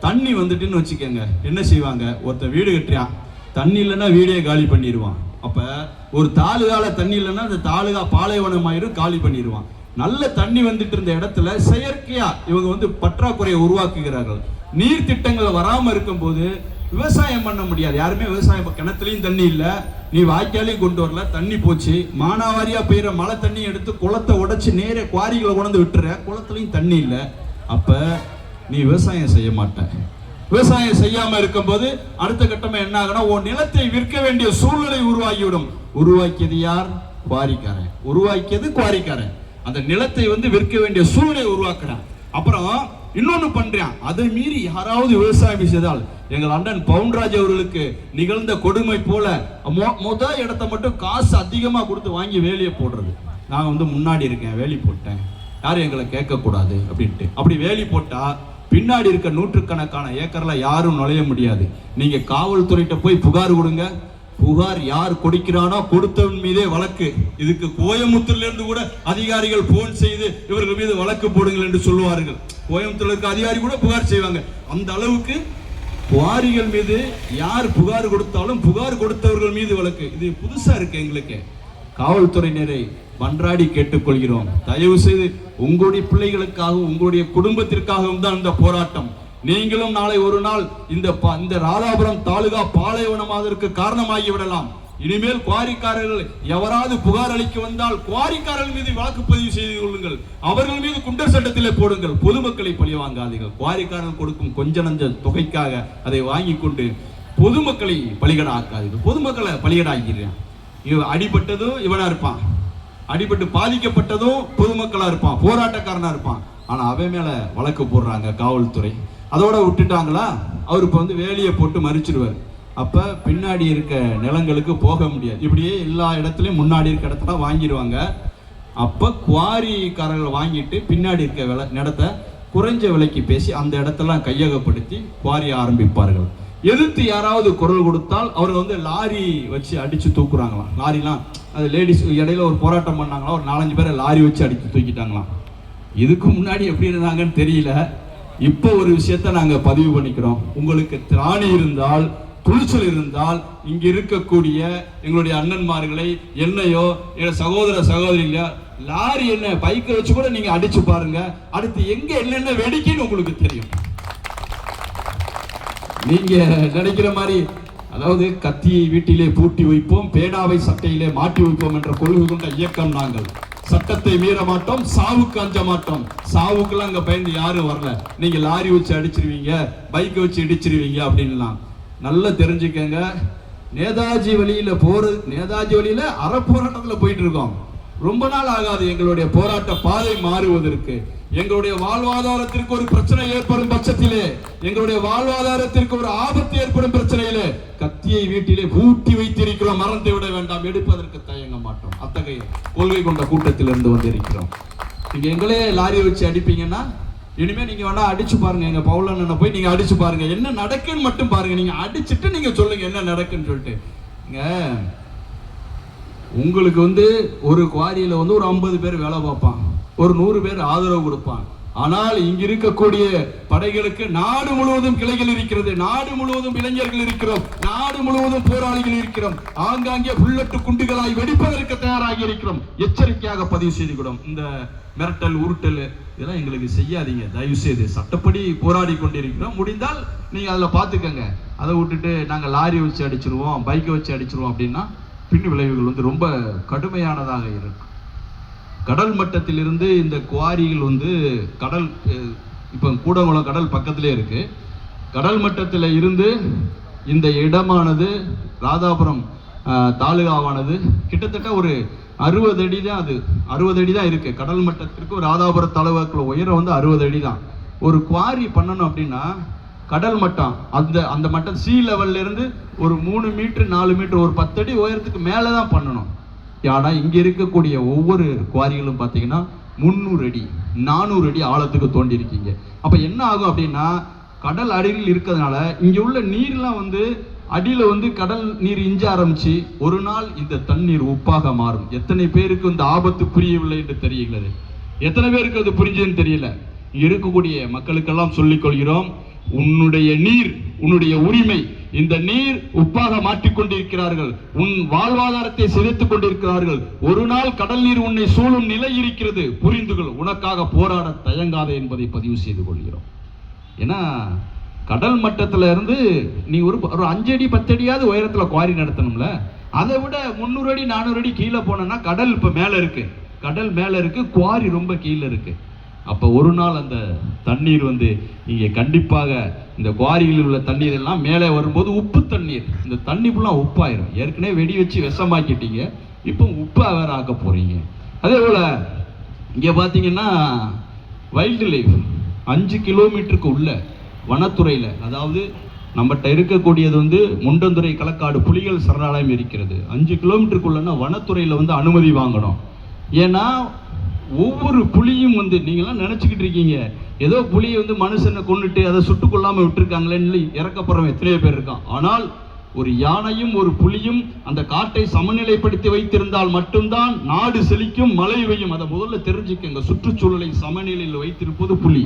தண்ணி வந்துட்டுன்னு வச்சுக்கோங்க, என்ன செய்வாங்க? ஒருத்தன் வீடு கட்டுறான், தண்ணி இல்லைன்னா வீடே காலி பண்ணிடுவான். அப்ப ஒரு தாலுகால தண்ணி இல்லைன்னா அந்த தாலுகா பாலைவனம் ஆயிரும், காலி பண்ணிடுவான். நல்ல தண்ணி வந்துட்டு இருந்த இடத்துல செயற்கையா இவங்க பற்றாக்குறையை உருவாக்குகிறார்கள். நீர் திட்டங்கள் வராம இருக்கும் போது விவசாயம் பண்ண முடியாது. யாருமே விவசாயம், கிணத்துலயும் தண்ணி இல்ல, நீ வாய்க்காலையும் கொண்டு வரல, தண்ணி போச்சு. மானாவாரியா பெய்யற மழை தண்ணி எடுத்து குளத்தை உடைச்சு நேரே குவாரிகளை கொண்டு விட்டுற, குளத்துலயும் தண்ணி இல்ல. அப்ப நீ விவசாயம் செய்ய மாட்ட. விவசாயம் செய்யாம இருக்கும்போது அடுத்த கட்டமா என்ன ஆகுனா உன் நிலத்தை விற்க வேண்டிய சூழ்நிலை உருவாகிவிடும். உருவாக்கியது யார்? குவாரிக்காரன். உருவாக்கியது குவாரிக்காரன். அந்த நிலத்தை விற்க வேண்டிய சூழ்நிலை உருவாக்குறான். அப்புறம் இன்னொன்னு பண்றான். அதை மீறி யாராவது விவசாயம் செய்தால் எங்கள் அண்ணன் பவுன்ராஜ் அவர்களுக்கு நிகழ்ந்த கொடுமை போல முதல் இடத்தை மட்டும் காசு அதிகமா கொடுத்து வாங்கி வேலியை போடுறது. நான் முன்னாடி இருக்கேன், வேலி போட்டேன், யாரும் எங்களை கேட்க கூடாது அப்படின்ட்டு. அப்படி வேலி போட்டா பின்னாடி இருக்க நூற்றுக்கணக்கான ஏக்கர்ல யாரும் நுழைய முடியாது. நீங்க காவல்துறையிட்ட போய் புகார் கொடுங்க. புகார் யார் கொடுக்கிறானோ கொடுத்தவன் மீதே வழக்கு. இதுக்கு கோயம்புத்தூர்ல இருந்து கூட அதிகாரிகள் போன் செய்து இவர்கள் மீது வழக்கு போடுங்கள் என்று சொல்லுவார்கள். கோயம்புத்தூர்ல இருக்க அதிகாரி கூட புகார் செய்வாங்க. அந்த அளவுக்கு குவாரிகள் மீது யார் புகார் கொடுத்தாலும் புகார் கொடுத்தவர்கள் மீது வழக்கு. இது புதுசா இருக்கு எங்களுக்கு. காவல்துறையினரை மன்றாடி கேட்டுக்கொள்கிறோம், தயவு செய்து உங்களுடைய பிள்ளைகளுக்காகவும் உங்களுடைய குடும்பத்திற்காகவும் தான் இந்த போராட்டம். நீங்களும் நாளை ஒரு நாள் இந்த ராதாபுரம் தாலுகா பாலைவனமாவதற்கு காரணமாகி விடலாம். இனிமேல் குவாரிக்காரர்கள் எவராது புகார் அளிக்க வந்தால் குவாரிக்காரர்கள் மீது வழக்கு பதிவு செய்து கொள்ளுங்கள், அவர்கள் மீது குண்டர் சட்டத்திலே போடுங்கள். பொதுமக்களை பழி வாங்காதீர்கள். குவாரிக்காரர்கள் கொடுக்கும் கொஞ்ச நஞ்ச தொகைக்காக அதை வாங்கி கொண்டு பொதுமக்களை பலிகடா ஆக்காதீர்கள். பொதுமக்களை பலிகடா ஆக்கிறான். அடிபட்டதும் இவனா இருப்பான், அடிபட்டு பாதிக்கப்பட்டதும் பொதுமக்களா இருப்பான், போராட்டக்காரனா இருப்பான். ஆனா அவன் மேல வழக்கு போடுறாங்க காவல்துறை. அதோட விட்டுட்டாங்களா, அவர் இப்ப வேலியை போட்டு மறிச்சிடுவார். அப்ப பின்னாடி இருக்க நிலங்களுக்கு போக முடியாது. இப்படியே எல்லா இடத்துலயும் முன்னாடி இருக்க இடத்துல வாங்கிடுவாங்க. அப்ப குவாரிக்காரர்கள் வாங்கிட்டு பின்னாடி இருக்க நிலத்தை குறைஞ்ச விலைக்கு பேசி அந்த இடத்தெல்லாம் கையகப்படுத்தி குவாரி ஆரம்பிப்பார்கள். எதிர்த்து யாராவது குரல் கொடுத்தால் அவர்கள் லாரி வச்சு அடிச்சு தூக்குறாங்களாம். லாரிலாம் அது லேடிஸ் இடையில ஒரு போராட்டம் பண்ணாங்களா, ஒரு 4-5 பேரை லாரி வச்சு அடித்து தூக்கிட்டாங்களாம். இதுக்கு முன்னாடி எப்படி இருந்தாங்கன்னு தெரியல. இப்போ ஒரு விஷயத்த நாங்க பதிவு பண்ணிக்கிறோம். உங்களுக்கு திராணி இருந்தால், துணிச்சல் இருந்தால், இங்க இருக்கக்கூடிய எங்களுடைய அண்ணன்மார்களை என்னையோ எங்க சகோதர சகோதரிகளோ லாரி என்ன பைக்கை வச்சு கூட நீங்க அடிச்சு பாருங்க. அடுத்து எங்க என்னென்ன வெடிக்குன்னு உங்களுக்கு தெரியும். நீங்க நினைக்கிற மாதிரி அதாவது கத்தியை வீட்டிலே பூட்டி வைப்போம், பேனாவை சட்டையிலே மாட்டி வைப்போம் என்ற கொள்கை கொண்ட இயக்கம் நாங்கள். சட்டத்தை மீற மாட்டோம், சாவுக்கு அஞ்ச மாட்டோம். சாவுக்குலாம் அங்க பயந்து யாரும் வரல. நீங்க லாரி வச்சு அடிச்சிருவீங்க, பைக்கை வச்சு இடிச்சிருவீங்க அப்படின்லாம் நல்லா தெரிஞ்சுக்கங்க. நேதாஜி வழியில அறப்போராட்டத்தில் போயிட்டு இருக்கோம். ரொம்ப நாள் ஆகாது எங்களுடைய போராட்ட பாதை மாறுவதற்கு. எங்களுடைய வாழ்வாதாரத்திற்கு ஒரு பிரச்சனை ஏற்படும் பட்சத்திலே, எங்களுடைய வாழ்வாதாரத்திற்கு ஒரு ஆபத்து ஏற்படும் பிரச்சனையிலே கத்தியை வீட்டிலே பூட்டி வைத்திருக்கிறோம். மறந்து விட வேண்டாம், எடுப்பதற்கு தயங்க மாட்டோம். அத்தகைய கொள்கை கொண்ட கூட்டத்தில் இருந்து வந்திருக்கிறோம். நீங்க எங்களே லாரி வச்சு அடிப்பீங்கன்னா இனிமே நீங்க வேணா அடிச்சு பாருங்க. எங்க பவுலண்ணனை போய் நீங்க அடிச்சு பாருங்க, என்ன நடக்குன்னு மட்டும் பாருங்க. நீங்க அடிச்சுட்டு நீங்க சொல்லுங்க என்ன நடக்குன்னு சொல்லிட்டு. உங்களுக்கு ஒரு குவாரியில ஒரு 50 பேர் வேலை பார்ப்பான், ஒரு 100 பேர் ஆதரவு கொடுப்பான். ஆனால் இங்க இருக்கக்கூடிய படைகளுக்கு நாடு முழுவதும் கிளைகள் இருக்கிறது, நாடு முழுவதும் இளைஞர்கள் இருக்கிறோம், நாடு முழுவதும் போராளிகள் இருக்கிறோம். ஆங்காங்கே புல்லட்டு குண்டுகளாய் வெடிப்பதற்கு தயாராகி இருக்கிறோம். எச்சரிக்கையாக பதிவு செய்துவிடும். இந்த மிரட்டல் உருட்டல் இதெல்லாம் எங்களுக்கு செய்யாதீங்க தயவு செய்து. சட்டப்படி போராடி கொண்டிருக்கிறோம். முடிந்தால் நீங்க அதுல பாத்துக்கங்க. அதை விட்டுட்டு நாங்க லாரி வச்சு அடிச்சிருவோம், பைக்கை வச்சு அடிச்சிருவோம் அப்படின்னா பின் விளைவுகள் ரொம்ப கடுமையானதாக இருக்கும். கடல் மட்டத்திலிருந்து இந்த குவாரிகள் கடல் இப்போ கூடங்குளம் கடல் பக்கத்திலே இருக்கு. கடல் மட்டத்தில் இருந்து இந்த இடமானது ராதாபுரம் தாலுகாவானது கிட்டத்தட்ட ஒரு 60 அடி தான். அது 60 அடி தான் இருக்கு. கடல் மட்டத்திற்கு ராதாபுரம் தாலுகாக்குள்ள உயரம் 60 அடி தான். ஒரு குவாரி பண்ணணும் அப்படின்னா கடல் மட்டம் அந்த மட்டம் சி லெவல்ல இருந்து ஒரு 3 மீட்டர் 4 மீட்டர் ஒரு 10 அடி உயரத்துக்கு மேலதான் பண்ணணும். ஆனா இங்க இருக்கக்கூடிய ஒவ்வொரு குவாரிகளும் பாத்தீங்கன்னா 300 அடி 400 அடி ஆழத்துக்கு தோண்டி இருக்கீங்க. அப்ப என்ன ஆகும் அப்படின்னா கடல் அடியில் இருக்கிறதுனால இங்க உள்ள நீர்லாம் அடியில கடல் நீர் இஞ்ச ஆரம்பிச்சு ஒரு நாள் இந்த தண்ணீர் உப்பாக மாறும். எத்தனை பேருக்கு இந்த ஆபத்து புரியவில்லை என்று தெரியுகிறது, எத்தனை பேருக்கு அது புரிஞ்சதுன்னு தெரியல. இருக்கக்கூடிய மக்களுக்கெல்லாம் சொல்லிக் கொள்கிறோம், உன்னுடைய நீர் உன்னுடைய உரிமை. இந்த நீர் உப்பாக மாற்றிக் கொண்டிருக்கிறார்கள், உன் வாழ்வாதாரத்தை சிதைத்துக் கொண்டிருக்கிறார்கள். ஒரு நாள் கடல் நீர் உன்னை சூழும் நிலை இருக்கிறது, புரிந்துகள். உனக்காக போராட தயங்காத என்பதை பதிவு செய்து கொள்கிறோம். ஏன்னா கடல் மட்டத்துல இருந்து நீ ஒரு 5 அடி 10 அடியாவது உயரத்துல குவாரி நடத்தணும்ல. அதை விட 300 அடி 400 அடி கீழே போனா கடல் இப்ப மேல இருக்கு, கடல் மேல இருக்கு, குவாரி ரொம்ப கீழே இருக்கு. அப்போ ஒரு நாள் அந்த தண்ணீர் வந்து இங்கே கண்டிப்பாக இந்த குவாரிகளில் உள்ள தண்ணீர் எல்லாம் மேலே வரும்போது உப்பு தண்ணீர், இந்த தண்ணி ஃபுல்லாக உப்பாயிரும். ஏற்கனவே வெடி வச்சு விஷமாக்கிட்டீங்க, இப்போ உப்பாக வேற ஆக்க போகிறீங்க. அதே போல் இங்கே பார்த்தீங்கன்னா வைல்டு லைஃப் 5 கிலோமீட்டருக்கு உள்ள வனத்துறையில், அதாவது நம்மகிட்ட இருக்கக்கூடியது வந்து முண்டந்துறை களக்காடு புலிகள் சரணாலயம் இருக்கிறது. 5 கிலோமீட்டருக்குள்ளன்னா வனத்துறையில் வந்து அனுமதி வாங்கணும். ஏன்னா ஒவ்வொரு புலியும் வந்து நீங்களாம் நினச்சிக்கிட்டு இருக்கீங்க ஏதோ புலியை வந்து மனுஷனை கொண்டுட்டு அதை சுட்டு கொள்ளாமல் விட்டுருக்காங்களேன்னு இறக்கப்படுறவன் எத்தனையோ பேர் இருக்கான். ஆனால் ஒரு யானையும் ஒரு புலியும் அந்த காட்டை சமநிலைப்படுத்தி வைத்திருந்தால் மட்டும்தான் நாடு செழிக்கும், மழை பெய்யும். அதை முதல்ல தெரிஞ்சுக்கங்க. சுற்றுச்சூழலை சமநிலையில் வைத்திருப்பது புலி.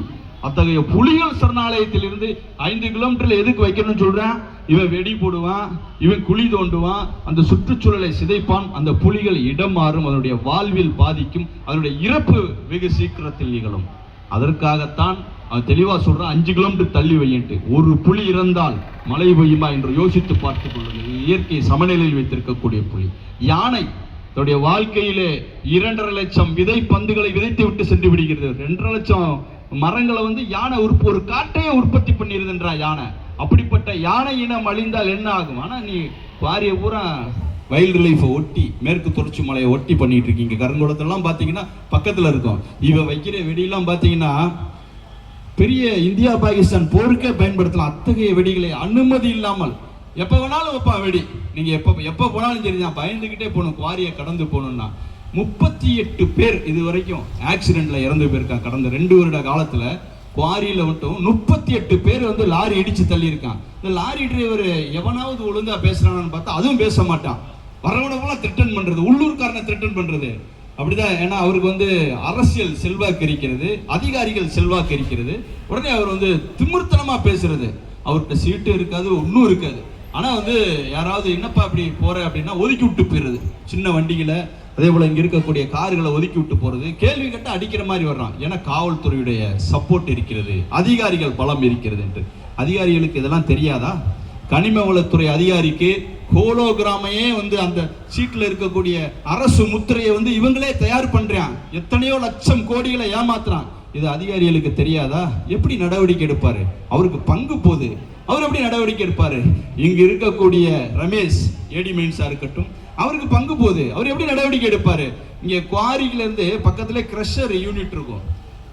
அத்தகைய புலிகள் சரணாலயத்தில் இருந்து 5 கிலோமீட்டர்ல எதுக்கு வைக்கணும்னு சொல்றேன்? இவன் வெடி போடுவான், இவன் குழி தோண்டுவான், அந்த சுற்றுச்சூழலை சிதைப்பான், அந்த புலிகள் இடம் மாறும், அதனுடைய வாழ்வில் பாதிக்கும், அதனுடைய இறப்பு வெகு சீக்கிரத்தில் நிகழும். அதற்காகத்தான் அவன் தெளிவா சொல்றான் 5 கிலோமீட்டர் தள்ளி வையிட்டு. ஒரு புலி இறந்தால் மழை பெய்யுமா என்று யோசித்து பார்த்துக் கொள்ளுங்கள். இயற்கையை சமநிலையில் வைத்திருக்கக்கூடிய புலி. யானை தன்னுடைய வாழ்க்கையிலே 2.5 லட்சம் விதை பந்துகளை விதைத்து விட்டு சென்று விடுகிறது. 2.5 லட்சம் மரங்களை வந்து யானை ஒரு காட்டையே உற்பத்தி பண்ணிருதுன்றா யானை. அப்படிப்பட்ட யானை இனம் அழிந்தால் என்ன ஆகும்? ஆனா நீ வாரிய பூரா வைல்டு லைஃபை ஒட்டி மேற்கு தொடர்ச்சி மலையை ஒட்டி பண்ணிட்டு இருக்கீங்க. கருங்குளத்தெல்லாம் பார்த்தீங்கன்னா பக்கத்தில் இருக்கும். இவன் வைக்கிற வெடியெல்லாம் பார்த்தீங்கன்னா பெரிய இந்தியா பாகிஸ்தான் போருக்கே பயன்படுத்தலாம். அத்தகைய வெடிகளை அனுமதி இல்லாமல் எப்போ வேணாலும் வைப்பான் வெடி. நீங்கள் எப்போ போனாலும் சரி நான் பயந்துக்கிட்டே போகணும். குவாரியை கடந்து போகணும்னா 38 பேர் இது வரைக்கும் ஆக்சிடென்ட்ல இறந்து போயிருக்கான். கடந்த 2 வருட காலத்தில் குவாரியில் மட்டும் 38 பேர் வந்து லாரி இடிச்சு தள்ளி இருக்கான். இந்த லாரி டிரைவர் எவனாவது ஒழுங்கா பேசுறான்னு பார்த்தா அதுவும் பேச மாட்டான். வரவனவெல்லாம் த்ரெட்டன் பண்றது, உள்ளூர்காரனை த்ரெட்டன் பண்றது அப்படிதான். ஏன்னா அவருக்கு வந்து அரசியல் செல்வாக்கு இருக்கிறது, அதிகாரிகள் செல்வாக்கு இருக்கிறது. உடனே அவர் வந்து திமிர்த்தனமா பேசுறது. அவர்கிட்ட சீட்டு இருக்காது, ஒன்றும் இருக்காது. ஆனா வந்து யாராவது என்னப்பா இப்படி போற அப்படின்னா ஒதுக்கி விட்டு போயிடுறது. சின்ன வண்டிகளை அதே போல இங்க இருக்கக்கூடிய கார்களை ஒதுக்கி விட்டு போறது, கேள்வி கேட்ட அடிக்கிற மாதிரி வர்றான். ஏன்னா காவல்துறையுடைய சப்போர்ட் இருக்கிறது, அதிகாரிகள் பலம் இருக்கிறது என்று. அதிகாரிகளுக்கு இதெல்லாம் தெரியாதா? கனிம வளத்துறை அதிகாரிக்கு ஹோலோகிராமையே வந்து அந்த சீட்ல இருக்கக்கூடிய அரசு முத்திரையை வந்து இவங்களே தயார் பண்றான். எத்தனையோ லட்சம் கோடிகளை ஏமாத்துறான். இது அதிகாரிகளுக்கு தெரியாதா? எப்படி நடவடிக்கை எடுப்பாரு? அவருக்கு பங்கு போது அவர் எப்படி நடவடிக்கை எடுப்பாரு? இங்க இருக்கக்கூடிய ரமேஷ் ஏடி மைன்ஸா இருக்கட்டும், அவருக்கு பங்கு போகுது, அவர் எப்படி நடவடிக்கை எடுப்பாரு? இங்க குவாரியில இருந்து பக்கத்துல கிரஷர் யூனிட் இருக்கும்.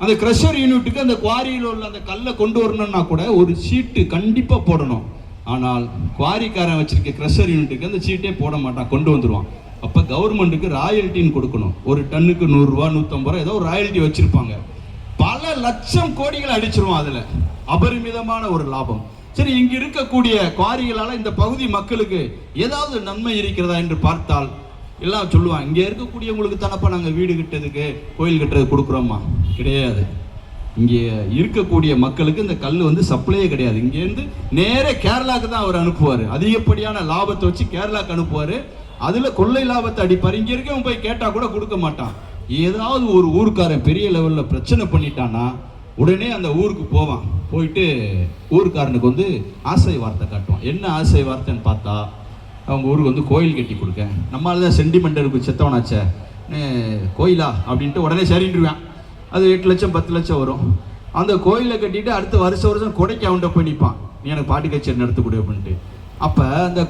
அந்த கிரஷர் யூனிட்டுக்கு அந்த குவாரியில் உள்ள அந்த கல்லை கொண்டு வரணும்னா கூட ஒரு சீட்டு கண்டிப்பா போடணும். ஆனால் குவாரிக்காரன் வச்சிருக்க கிரஷர் யூனிட்டுக்கு அந்த சீட்டே போட மாட்டான், கொண்டு வந்துருவான். அப்ப கவர்மெண்ட்டுக்கு ராயல்ட்டின்னு கொடுக்கணும். ஒரு டன்னுக்கு 100 ரூபா 150 ரூபா ஏதோ ஒரு ராயல்ட்டி வச்சிருப்பாங்க. பல லட்சம் கோடிகளை அடிச்சிருவான். அதுல அபரிமிதமான ஒரு லாபம். சரி, இங்க இருக்கக்கூடிய குவாரிகளால இந்த பகுதி மக்களுக்கு ஏதாவது நன்மை இருக்கிறதா என்று பார்த்தால் எல்லாம் சொல்லுவாங்க, இங்க இருக்கக்கூடியவங்களுக்கு தானப்பா நாங்க வீடு கட்டுறதுக்கு கோயில் கட்டுறது கொடுக்குறோமா? கிடையாது. இங்கே இருக்கக்கூடிய மக்களுக்கு இந்த கல் வந்து சப்ளையே கிடையாது. இங்கேருந்து நேர கேரளாவுக்கு தான் அவர் அனுப்புவார். அதிகப்படியான லாபத்தை வச்சு கேரளாவுக்கு அனுப்புவார். அதில் கொள்ளை லாபத்தை அடிப்பார். இங்கே இருக்கவன் போய் கேட்டால் கூட கொடுக்க மாட்டான். ஏதாவது ஒரு ஊருக்காரன் பெரிய லெவலில் பிரச்சனை பண்ணிட்டான்னா உடனே அந்த ஊருக்கு போவான். போயிட்டு ஊருக்காரனுக்கு வந்து ஆசை வார்த்தை காட்டுவான். என்ன ஆசை வார்த்தைன்னு பார்த்தா, அவங்க ஊருக்கு வந்து கோயில் கட்டி கொடுக்க, நம்மளால தான் சென்டிமெண்ட் இருக்கு, செத்தவனாச்சே கோயிலா அப்படின்ட்டு உடனே சரின்றுவேன். அது 8 லட்சம் 10 லட்சம் வரும். அந்த கோயிலை கட்டிட்டு அடுத்த வருஷம் கொடைக்கு அவன்கிட்ட போய் நிற்பான், நீ எனக்கு பாட்டு கச்சேரி நடத்தக்கூடிய அப்படின்ட்டு. அப்போ அந்த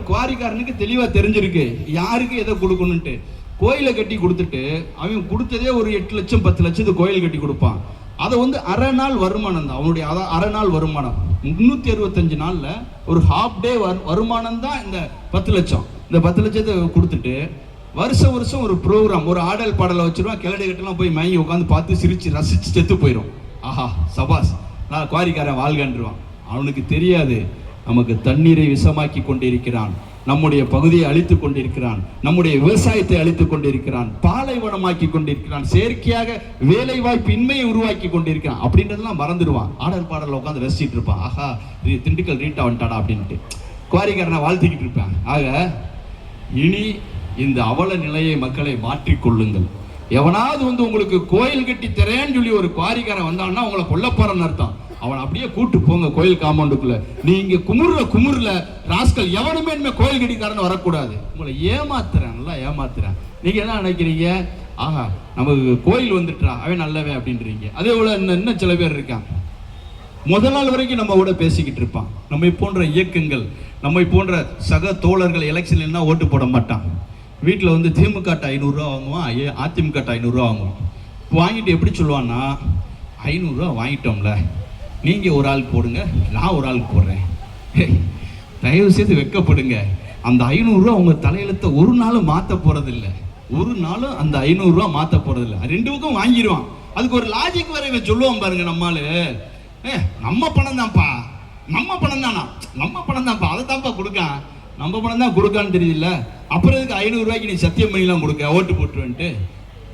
குவாரிக்காரனுக்கு தெளிவாக தெரிஞ்சிருக்கு யாருக்கு எதை கொடுக்கணுன்ட்டு. கோயிலை கட்டி கொடுத்துட்டு அவன் கொடுத்ததே ஒரு 8 லட்சம் 10 லட்சத்துக்கு கோயில் கட்டி கொடுப்பான். அதை வந்து அரை நாள் வருமானம் தான் அவனுடைய. அரை நாள் வருமானம் 365 நாளில் ஒரு ஹாஃப் டே வருமானம் தான் இந்த 10 லட்சம். இந்த 10 லட்சத்தை கொடுத்துட்டு வருஷம் ஒரு ப்ரோக்ராம், ஒரு ஆடல் பாடலை வச்சிருவான். கிளடி கட்டெல்லாம் போய் மயங்கி உட்காந்து பார்த்து சிரிச்சு ரசிச்சு செத்து போயிடும். ஆஹா சபாஸ், நான் குவாரிக்காரன் வாழ்கன்றுவான். அவனுக்கு தெரியாது நமக்கு தண்ணீரை விஷமாக்கி கொண்டிருக்கிறான், நம்முடைய பகுதியை அழித்து கொண்டிருக்கிறான், நம்முடைய விவசாயத்தை அழித்து கொண்டிருக்கிறான், பாலைவனமாக்கி கொண்டிருக்கிறான், செயற்கையாக வேலை வாய்ப்பு இன்மையை உருவாக்கி கொண்டிருக்கிறான் அப்படின்றதெல்லாம் மறந்துடுவான். ஆடல் பாடல உட்காந்து ரசிச்சுட்டு இருப்பான். ஆஹா திண்டுக்கல் ரீட்டா வந்துட்டாடா அப்படின்ட்டு குவாரிக்காரனை வாழ்த்திக்கிட்டு இருப்பான். ஆக இனி இந்த அவல நிலையை மக்களை மாற்றிக்கொள்ளுங்கள். எவனாவது வந்து உங்களுக்கு கோயில் கட்டி தரேன்னு சொல்லி ஒரு குவாரிக்காரன் வந்தான்னா உங்களை கொல்லப்போறன்னு அர்த்தம். அவன் அப்படியே கூட்டு போங்க கோயில் காம்பவுண்டுக்குள்ள. நீங்க குமுறுல ராஸ்கல் எவனுமே இனிமே கோயில் கட்டிக்காரன்னு வரக்கூடாது. உங்களை ஏமாத்துறேன், நல்லா ஏமாத்துறேன். நீங்க என்ன நினைக்கிறீங்க? ஆஹா நமக்கு கோயில் வந்துட்டா அவன் நல்லவன் அப்படின்றீங்க. அதே போல இன்னும் சில பேர் இருக்கான், முதல் நாள் வரைக்கும் நம்ம கூட பேசிக்கிட்டு இருப்பான். நம்மை போன்ற இயக்கங்கள், நம்மை போன்ற சக தோழர்கள் எலெக்ஷன்லாம் ஓட்டு போட மாட்டான். வீட்டில் வந்து திமுக 500 ரூபா வாங்குவான், அதிமுக 500 ரூபா வாங்குவான். வாங்கிட்டு எப்படி சொல்லுவான்னா, 500 ரூபா வாங்கிட்டோம்ல, நீங்கள் ஒரு ஆள் போடுங்க, நான் ஒரு ஆளுக்கு போடுறேன். தயவு செய்து வெட்கப்படுங்க. அந்த 500 ரூபா உங்கள் தலையெழுத்தை ஒரு நாளும் மாற்ற போகிறதில்ல, ஒரு நாளும் அந்த 500 ரூபா மாற்ற போகிறதில்ல. 2 பக்கம் வாங்கிடுவான். அதுக்கு ஒரு லாஜிக் வரை இவன் சொல்லுவான் பாருங்க. நம்மளால நம்ம பணம் தான்ப்பா, நம்ம பணம் தானா, நம்ம பணம் தான்ப்பா, அதை தான்ப்பா கொடுக்கான், நம்ம பணம் தான் கொடுக்கான்னு தெரியல. அப்புறம் இதுக்கு 500 ரூபாய்க்கு நீ சத்தியம் பண்ணிலாம் கொடுக்க, ஓட்டு போட்டுருன்ட்டு.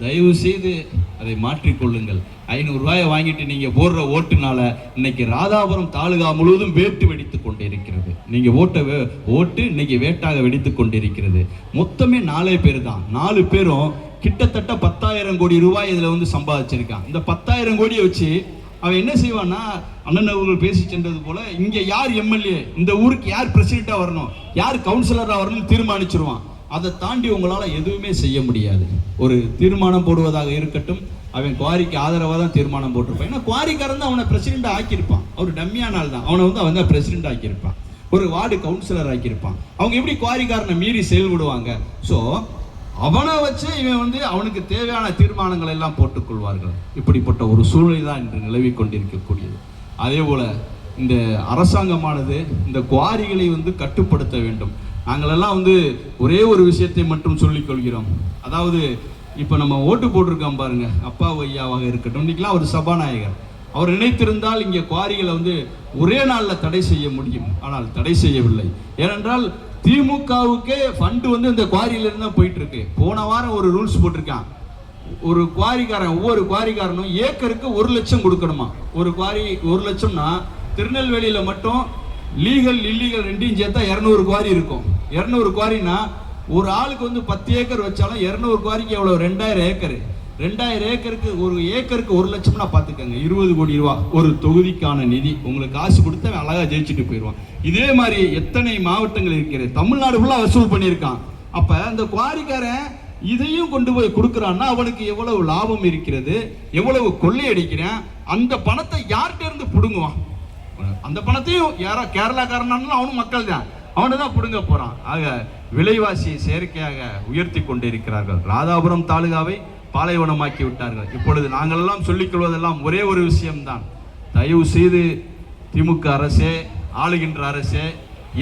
தயவு செய்து அதை மாற்றிக்கொள்ளுங்கள். 500 ரூபாயை வாங்கிட்டு நீங்க போடுற ஓட்டுனால இன்னைக்கு ராதாபுரம் தாலுகா முழுவதும் வேட்டு வெடித்து கொண்டிருக்கிறது. நீங்க ஓட்டு இன்னைக்கு வேட்டாக வெடித்து கொண்டிருக்கிறது. மொத்தமே 4 பேர் தான். 4 பேரும் கிட்டத்தட்ட 10,000 கோடி ரூபாய் இதுல வந்து சம்பாதிச்சிருக்கான். இந்த 10,000 கோடியை வச்சு அவன் என்ன செய்வான்னா, அண்ணன் அவர்கள் பேசி சென்றது போல, இங்க யார் எம்எல்ஏ, இந்த ஊருக்கு யார் பிரசிடென்டா வரணும், யார் கவுன்சிலரா வரணும்னு தீர்மானிச்சிருவான். அதை தாண்டி உங்களால எதுவுமே செய்ய முடியாது. ஒரு தீர்மானம் போடுவதாக இருக்கட்டும், அவன் குவாரிக்கு ஆதரவாக தான் தீர்மானம் போட்டிருப்பான். ஏன்னா குவாரிக்காரன் தான் அவனை பிரசிடென்ட் ஆக்கியிருப்பான். அவர் டம்மியானால் தான் அவன் தான் பிரசிடென்ட் ஆக்கியிருப்பான், ஒரு வார்டு கவுன்சிலர் ஆக்கியிருப்பான். அவங்க எப்படி குவாரிக்காரனை மீறி செயல்படுவாங்க? ஸோ அவனை வச்சு இவன் வந்து அவனுக்கு தேவையான தீர்மானங்கள் எல்லாம் போட்டுக்கொள்வார்கள். இப்படிப்பட்ட ஒரு சூழ்நிலை தான் இன்று நிலவி கொண்டிருக்கக்கூடியது. அதே போல இந்த அரசாங்கமானது இந்த குவாரிகளை வந்து கட்டுப்படுத்த வேண்டும். நாங்களெல்லாம் வந்து ஒரே ஒரு விஷயத்தை மட்டும் சொல்லிக் கொள்கிறோம். அதாவது இப்போ நம்ம ஓட்டு போட்டிருக்கோம் பாருங்க, அப்பா ஐயாவாக இருக்கட்டும், இன்னைக்கெல்லாம் ஒரு சபாநாயகர், அவர் நினைத்திருந்தால் இங்கே குவாரிகளை வந்து ஒரே நாளில் தடை செய்ய முடியும். ஆனால் தடை செய்யவில்லை. ஏனென்றால் திமுகவுக்கே ஃபண்டு வந்து இந்த குவாரியிலிருந்து தான் போயிட்டு இருக்கு. போன வாரம் ஒரு ரூல்ஸ் போட்டிருக்கான், ஒரு குவாரிக்காரன், ஒவ்வொரு குவாரிக்காரனும் ஏக்கருக்கு 1 லட்சம் கொடுக்கணுமா. ஒரு குவாரி 1 லட்சம்னா திருநெல்வேலியில மட்டும் லீகல் இல்லீகல் ரெண்டையும் சேர்த்தா 200 குவாரி இருக்கும். 200 குவாரினா ஒரு ஆளுக்கு வந்து 10 ஏக்கர் வச்சாலும் 200 குவாரிக்கு எவ்வளவு? 2000 ஏக்கர். 2000 ஏக்கருக்கு ஒரு ஏக்கருக்கு 1 லட்சம்னா பார்த்துக்கங்க, 20 கோடி ரூபா ஒரு தொகுதிக்கான நிதி. உங்களுக்கு காசு கொடுத்தா அழகா ஜெயிச்சுட்டு போயிடுவான். இதே மாதிரி எத்தனை மாவட்டங்கள் இருக்கிறது, தமிழ்நாடு ஃபுல்லா வசூல் பண்ணியிருக்கான். அப்ப அந்த குவாரிக்காரன் இதையும் கொண்டு போய் கொடுக்குறான்னா அவனுக்கு எவ்வளவு லாபம் இருக்கிறது, எவ்வளவு கொள்ளையடிக்கிறான். அந்த பணத்தை யார்கிட்ட இருந்து புடுங்குவான்? அந்த பணத்தையும் யாரா கேரளாக்காரனாலும் அவனும் மக்கள் தான், அவனை தான் புடுங்க போறான். ஆக விலைவாசியை செயற்கையாக உயர்த்தி கொண்டிருக்கிறார்கள். ராதாபுரம் தாலுகாவை பாலைவனமாக்கி விட்டார்கள். இப்பொழுது நாங்கள் எல்லாம் சொல்லிக் கொள்வதெல்லாம் ஒரே ஒரு விஷயம்தான், தயவு செய்து திமுக அரசே, ஆளுகின்ற அரசே,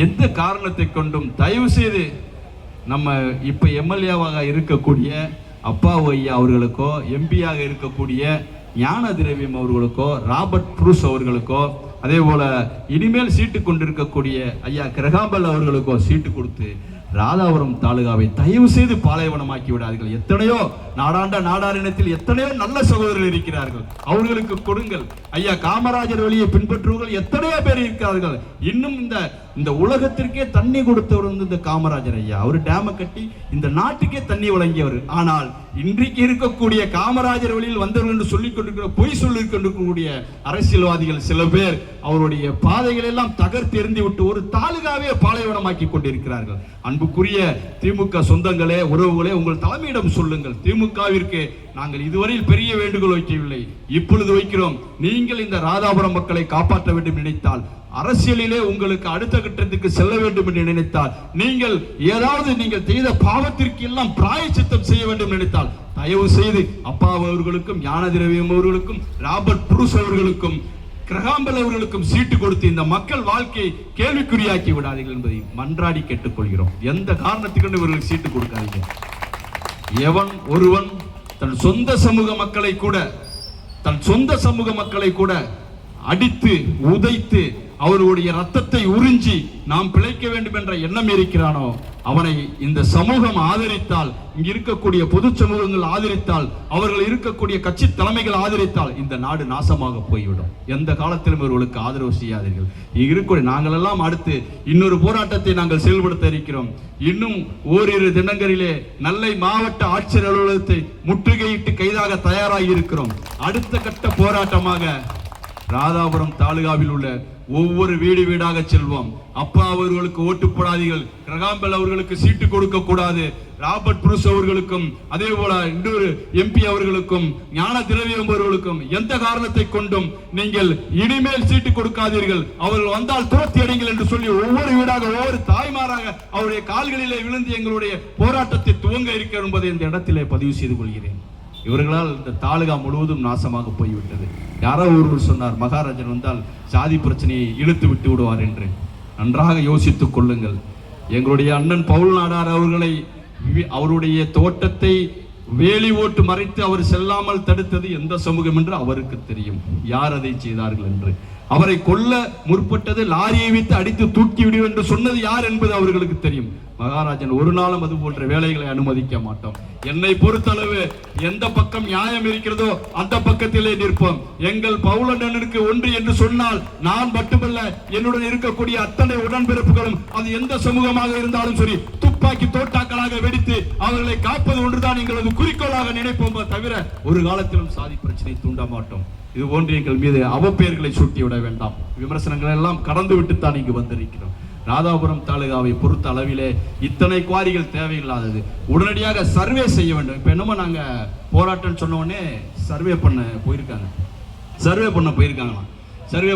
எந்த காரணத்தை கொண்டும் தயவு செய்து நம்ம இப்ப எம்எல்ஏவாக இருக்கக்கூடிய அப்பாவு ஐயா அவர்களுக்கோ, எம்பியாக இருக்கக்கூடிய ஞான திரவியம் அவர்களுக்கோ, ராபர்ட் புரூஸ் அவர்களுக்கோ, அதே போல இனிமேல் சீட்டு கொண்டிருக்கக்கூடிய ஐயா கிரகாம்பல் அவர்களுக்கோ சீட்டு கொடுத்து ராதாபுரம் தாலுகாவை தயவு செய்து பாலைவனமாக்கி விடாதீர்கள். எத்தனையோ நாடாரினத்தில் எத்தனையோ நல்ல சகோதரர்கள் இருக்கிறார்கள், அவர்களுக்கு கொடுங்கள். ஐயா காமராஜர் வழியை பின்பற்றுவர்கள் எத்தனையோ பேர் இருக்கிறார்கள். இன்னும் இந்த உலகத்திற்கே தண்ணி கொடுத்தவர் வந்து இந்த காமராஜர் ஐயா. அவர் டேமை கட்டி இந்த நாட்டுக்கே தண்ணி வழங்கியவர். ஆனால் இன்றைக்கு இருக்கக்கூடிய காமராஜர் வழியில் வந்தவர்கள் என்று சொல்லிக் கொண்டிருக்கிற, பொய் சொல்லிக் கொண்டிருக்கக்கூடிய அரசியல்வாதிகள் சில பேர் அவருடைய பாதைகள் எல்லாம் தகர்த்து எறிந்து விட்டு ஒரு தாலுகாவே பாலைவனமாக்கி கொண்டிருக்கிறார்கள். அன்புக்குரிய திமுக சொந்தங்களே, உறவுகளே, உங்கள் தலைமையிடம் சொல்லுங்கள். திமுகவிற்கு நாங்கள் இதுவரையில் பெரிய வேண்டுகோள் வைக்கவில்லை, இப்பொழுது வைக்கிறோம். நீங்கள் இந்த ராதாபுரம் மக்களை காப்பாற்ற வேண்டும் நினைத்தால், அரசியலிலே உங்களுக்கு அடுத்த கட்டத்துக்கு செல்ல வேண்டும் என்று நினைத்தால், நீங்கள் ஏதாவது நீங்கள் செய்த பாவத்திற்கு எல்லாம் பிராயச்சித்தம் செய்ய வேண்டும் நினைத்தால், தயவு செய்து அப்பா அவர்களுக்கும், ஞான திரவியம் அவர்களுக்கும், ராபர்ட் புரூஸ் அவர்களுக்கும், கிரகாம்பல் அவர்களுக்கும் சீட்டு கொடுத்து இந்த மக்கள் வாழ்க்கையை கேள்விக்குறியாக்கி விடாதீர்கள் என்பதை மன்றாடி கேட்டுக்கொள்கிறோம். எந்த காரணத்துக்கு இவர்களுக்கு சீட்டு கொடுக்காதீங்க. எவன் ஒருவன் தன் சொந்த சமூக மக்களை கூட அடித்து உதைத்து அவருடைய ரத்தத்தை உறிஞ்சி நாம் பிழைக்க வேண்டும் என்ற எண்ணம் இருக்கிறானோ, அவனை இந்த சமூகம் ஆதரித்தால், இங்க இருக்கக்கூடிய பொது சமூகங்கள் ஆதரித்தால், அவர்கள் இருக்கக்கூடிய கட்சி தலைமைகள் ஆதரித்தால் இந்த நாடு நாசமாக போய்விடும். எந்த காலத்திலும் இவர்களுக்கு ஆதரவு செய்யாதீர்கள். இருக்கக்கூடிய நாங்கள் எல்லாம் அடுத்து இன்னொரு போராட்டத்தை நாங்கள் செயல்படுத்த இருக்கிறோம். இன்னும் ஓரிரு தினங்களிலே நெல்லை மாவட்ட ஆட்சியர் அலுவலகத்தை முற்றுகையிட்டு கைதாக தயாராகி இருக்கிறோம். அடுத்த கட்ட போராட்டமாக ராதாபுரம் தாலுகாவில் உள்ள ஒவ்வொரு வீடு வீடாக செல்வோம். அப்பா அவர்களுக்கு ஓட்டு போடாதீர்கள், கிரகாம்பெல் அவர்களுக்கு சீட்டு கொடுக்க கூடாது, ராபர்ட் புருஷ் அவர்களுக்கும் அதே போல இன்னொரு எம்பி அவர்களுக்கும் ஞான திரவியம் அவர்களுக்கும் எந்த காரணத்தை கொண்டும் நீங்கள் இனிமேல் சீட்டு கொடுக்காதீர்கள், அவர்கள் வந்தால் துரத்தி அடைங்கள் என்று சொல்லி ஒவ்வொரு வீடாக ஒவ்வொரு தாய்மாராக அவருடைய கால்களிலே விழுந்து எங்களுடைய போராட்டத்தை துவங்க இருக்கிற என்பதை இந்த இடத்திலே பதிவு செய்து கொள்கிறேன். இவர்களால் இந்த தாலுகா முழுவதும் நாசமாக போய்விட்டது. யாரோ ஒருவர் சொன்னார், மகாராஜன் வந்தால் சாதி பிரச்சனையை இழுத்து விட்டு விடுவார் என்று. நன்றாக யோசித்துக் கொள்ளுங்கள். எங்களுடைய அண்ணன் பவுல் நாடார் அவர்களை அவருடைய தோட்டத்தை வேலி ஓட்டு மறைத்து அவர் செல்லாமல் தடுத்தது எந்த சமூகம் என்று அவருக்கு தெரியும். யார் அதை செய்தார்கள் என்று. அவரை கொல்ல முற்பட்டது லாரியை வைத்து அடித்து தூக்கி விடுவோம் என்று சொன்னது யார் என்பது அவர்களுக்கு தெரியும். மகாராஜன் ஒரு நாளும் அது போன்ற வேலைகளை அனுமதிக்க மாட்டோம். என்னை பொறுத்தளவு எந்த பக்கம் நியாயம் இருக்கிறதோ அந்த பக்கத்திலே நிற்போம். எங்கள் பவுலண்ணனுக்கு ஒன்று என்று சொன்னால் நான் மட்டுமல்ல, என்னுடன் இருக்கக்கூடிய அத்தனை உடன்பிறப்புகளும் அது எந்த சமூகமாக இருந்தாலும் சரி துப்பாக்கி தோட்டாக்களாக வெடித்து அவர்களை காப்பது ஒன்றுதான் எங்களது குறிக்கோளாக நினைப்போம் தவிர ஒரு காலத்திலும் சாதி பிரச்சனை தூண்ட மாட்டோம். இது போன்று எங்கள் மீது அவப்பெயர்களை சூட்டிவிட வேண்டாம். விமர்சனங்கள் எல்லாம் கடந்து விட்டுத்தான் இங்கு வந்திருக்கிறோம். ராதாபுரம் தாலுகாவை பொறுத்த அளவிலே இத்தனை குவாரிகள் தேவையில்லாதது. உடனடியாக சர்வே செய்ய வேண்டும். இப்போ என்னமோ நாங்கள் போராட்டம் சொன்ன உடனே சர்வே பண்ண போயிருக்காங்களாம். சர்வே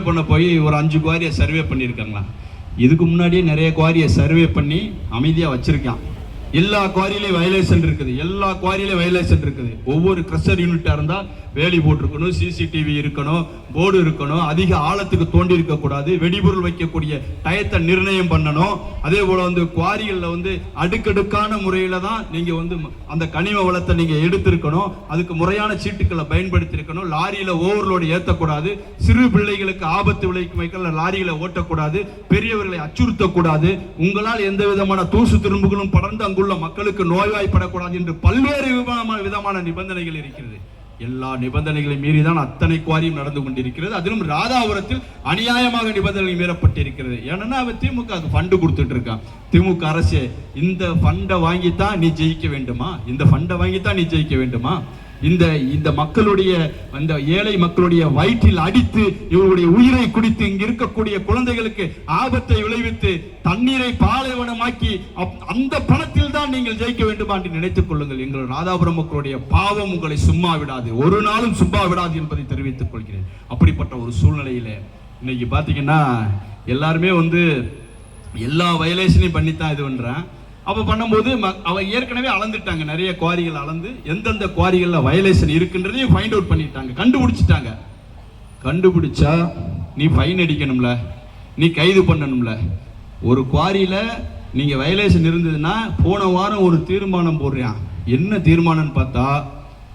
பண்ண போய் ஒரு 5 குவாரியை சர்வே பண்ணியிருக்காங்களாம். இதுக்கு முன்னாடியே நிறைய குவாரியை சர்வே பண்ணி அமைதியாக வச்சிருக்கான். எல்லா குவாரியிலையும் வயலேஷன் இருக்குது. ஒவ்வொரு கிரஷர் யூனிட்டா இருந்தால் வேலி போட்டிருக்கணும், சிசிடிவி இருக்கணும், போர்டு இருக்கணும், அதிக ஆழத்துக்கு தோண்டி இருக்க கூடாது, வெடிபொருள் வைக்கக்கூடிய டயத்தை நிர்ணயம் பண்ணணும். அதே போல குவாரிகளில் அடுக்கடுக்கான முறையில தான் நீங்க அந்த கனிம வளத்தை நீங்க எடுத்திருக்கணும். அதுக்கு முறையான சீட்டுக்களை பயன்படுத்தி இருக்கணும். லாரியில ஓவர்லோடு ஏற்றக்கூடாது, சிறு பிள்ளைகளுக்கு ஆபத்து விளைவிக்கும் வைக்கல லாரிகளை ஓட்டக்கூடாது, பெரியவர்களை அச்சுறுத்தக்கூடாது, உங்களால் எந்த விதமான தூசு திரும்புகளும் படர்ந்து அங்குள்ள மக்களுக்கு நோய்வாய்ப்படக்கூடாது என்று பல்வேறு விதமான நிபந்தனைகள் இருக்கிறது. எல்லா நிபந்தனைகளையும் மீறிதான் அத்தனை குவாரியும் நடந்து கொண்டிருக்கிறது. அதிலும் ராதாபுரத்தில் அநியாயமாக நிபந்தனைகள் மீறப்பட்டிருக்கிறது. ஏன்னா அவன் திமுக ஃபண்டு கொடுத்துட்டு இருக்கான். திமுக அரசு இந்த ஃபண்டை வாங்கித்தான் நீ ஜெயிக்க வேண்டுமா? இந்த மக்களுடைய அந்த ஏழை மக்களுடைய வயிற்றில் அடித்து இவருடைய உயிரை குடித்து இங்க இருக்கக்கூடிய குழந்தைகளுக்கு ஆபத்தை விளைவித்து தண்ணீரை பாலைவனமாக்கி அந்த பணத்தில் தான் நீங்கள் ஜெயிக்க வேண்டுமா என்று நினைத்துக் கொள்ளுங்கள். எங்கள் ராதாபுரம் மக்களுடைய பாவம் உங்களை சும்மா விடாது, ஒரு நாளும் சும்மா விடாது என்பதை தெரிவித்துக் கொள்கிறேன். அப்படிப்பட்ட ஒரு சூழ்நிலையில இன்னைக்கு பாத்தீங்கன்னா எல்லாருமே எல்லா வயலேஷனையும் பண்ணித்தான் இது பண்றேன். அப்போ பண்ணும்போது அவ ஏற்கனவே அளந்துட்டாங்க, நிறைய குவாரிகள் அளந்து எந்தெந்த குவாரிகளில் வயலேஷன் இருக்குன்றதையும் ஃபைண்ட் அவுட் பண்ணிட்டாங்க, கண்டுபிடிச்சா நீ ஃபைன் அடிக்கணும்ல, நீ கைது பண்ணணும்ல. ஒரு குவாரியில் நீங்கள் வயலேஷன் இருந்ததுன்னா போன வாரம் ஒரு தீர்மானம் போடுறான். என்ன தீர்மானம்னு பார்த்தா,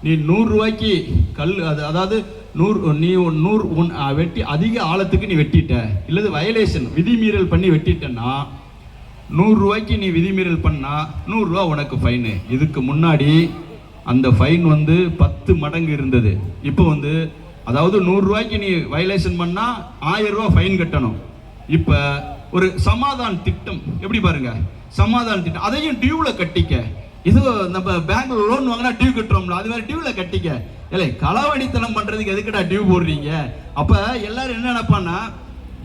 நீ 100 ரூபாய்க்கு கல் அதாவது 100 வெட்டி அதிக ஆழத்துக்கு நீ வெட்டிட்ட, இல்லது வயலேஷன் விதிமீறல் பண்ணி வெட்டிட்டன்னா 100 ரூபாய்க்கு நீ விதிமீறல் பண்ணா 100 ரூபா உனக்கு ஃபைனு. இதுக்கு முன்னாடி அந்த ஃபைன் 10 மடங்கு இருந்தது. இப்போ அதாவது 100 ரூபாய்க்கு நீ வயலேஷன் பண்ணா 1000 ரூபா ஃபைன் கட்டணும். இப்போ ஒரு சமாதான திட்டம், எப்படி பாருங்க, சமாதான திட்டம், அதையும் டியூல கட்டிக்க. இது நம்ம பேங்க்ல லோன் வாங்கினா டியூ கட்டுறோம்ல, அது மாதிரி டியூல கட்டிக்க. இல்லை, களவணித்தனம் பண்றதுக்கு எதுக்குடா டியூ போடுறீங்க? அப்ப எல்லாரும் என்ன நினைப்பான்னா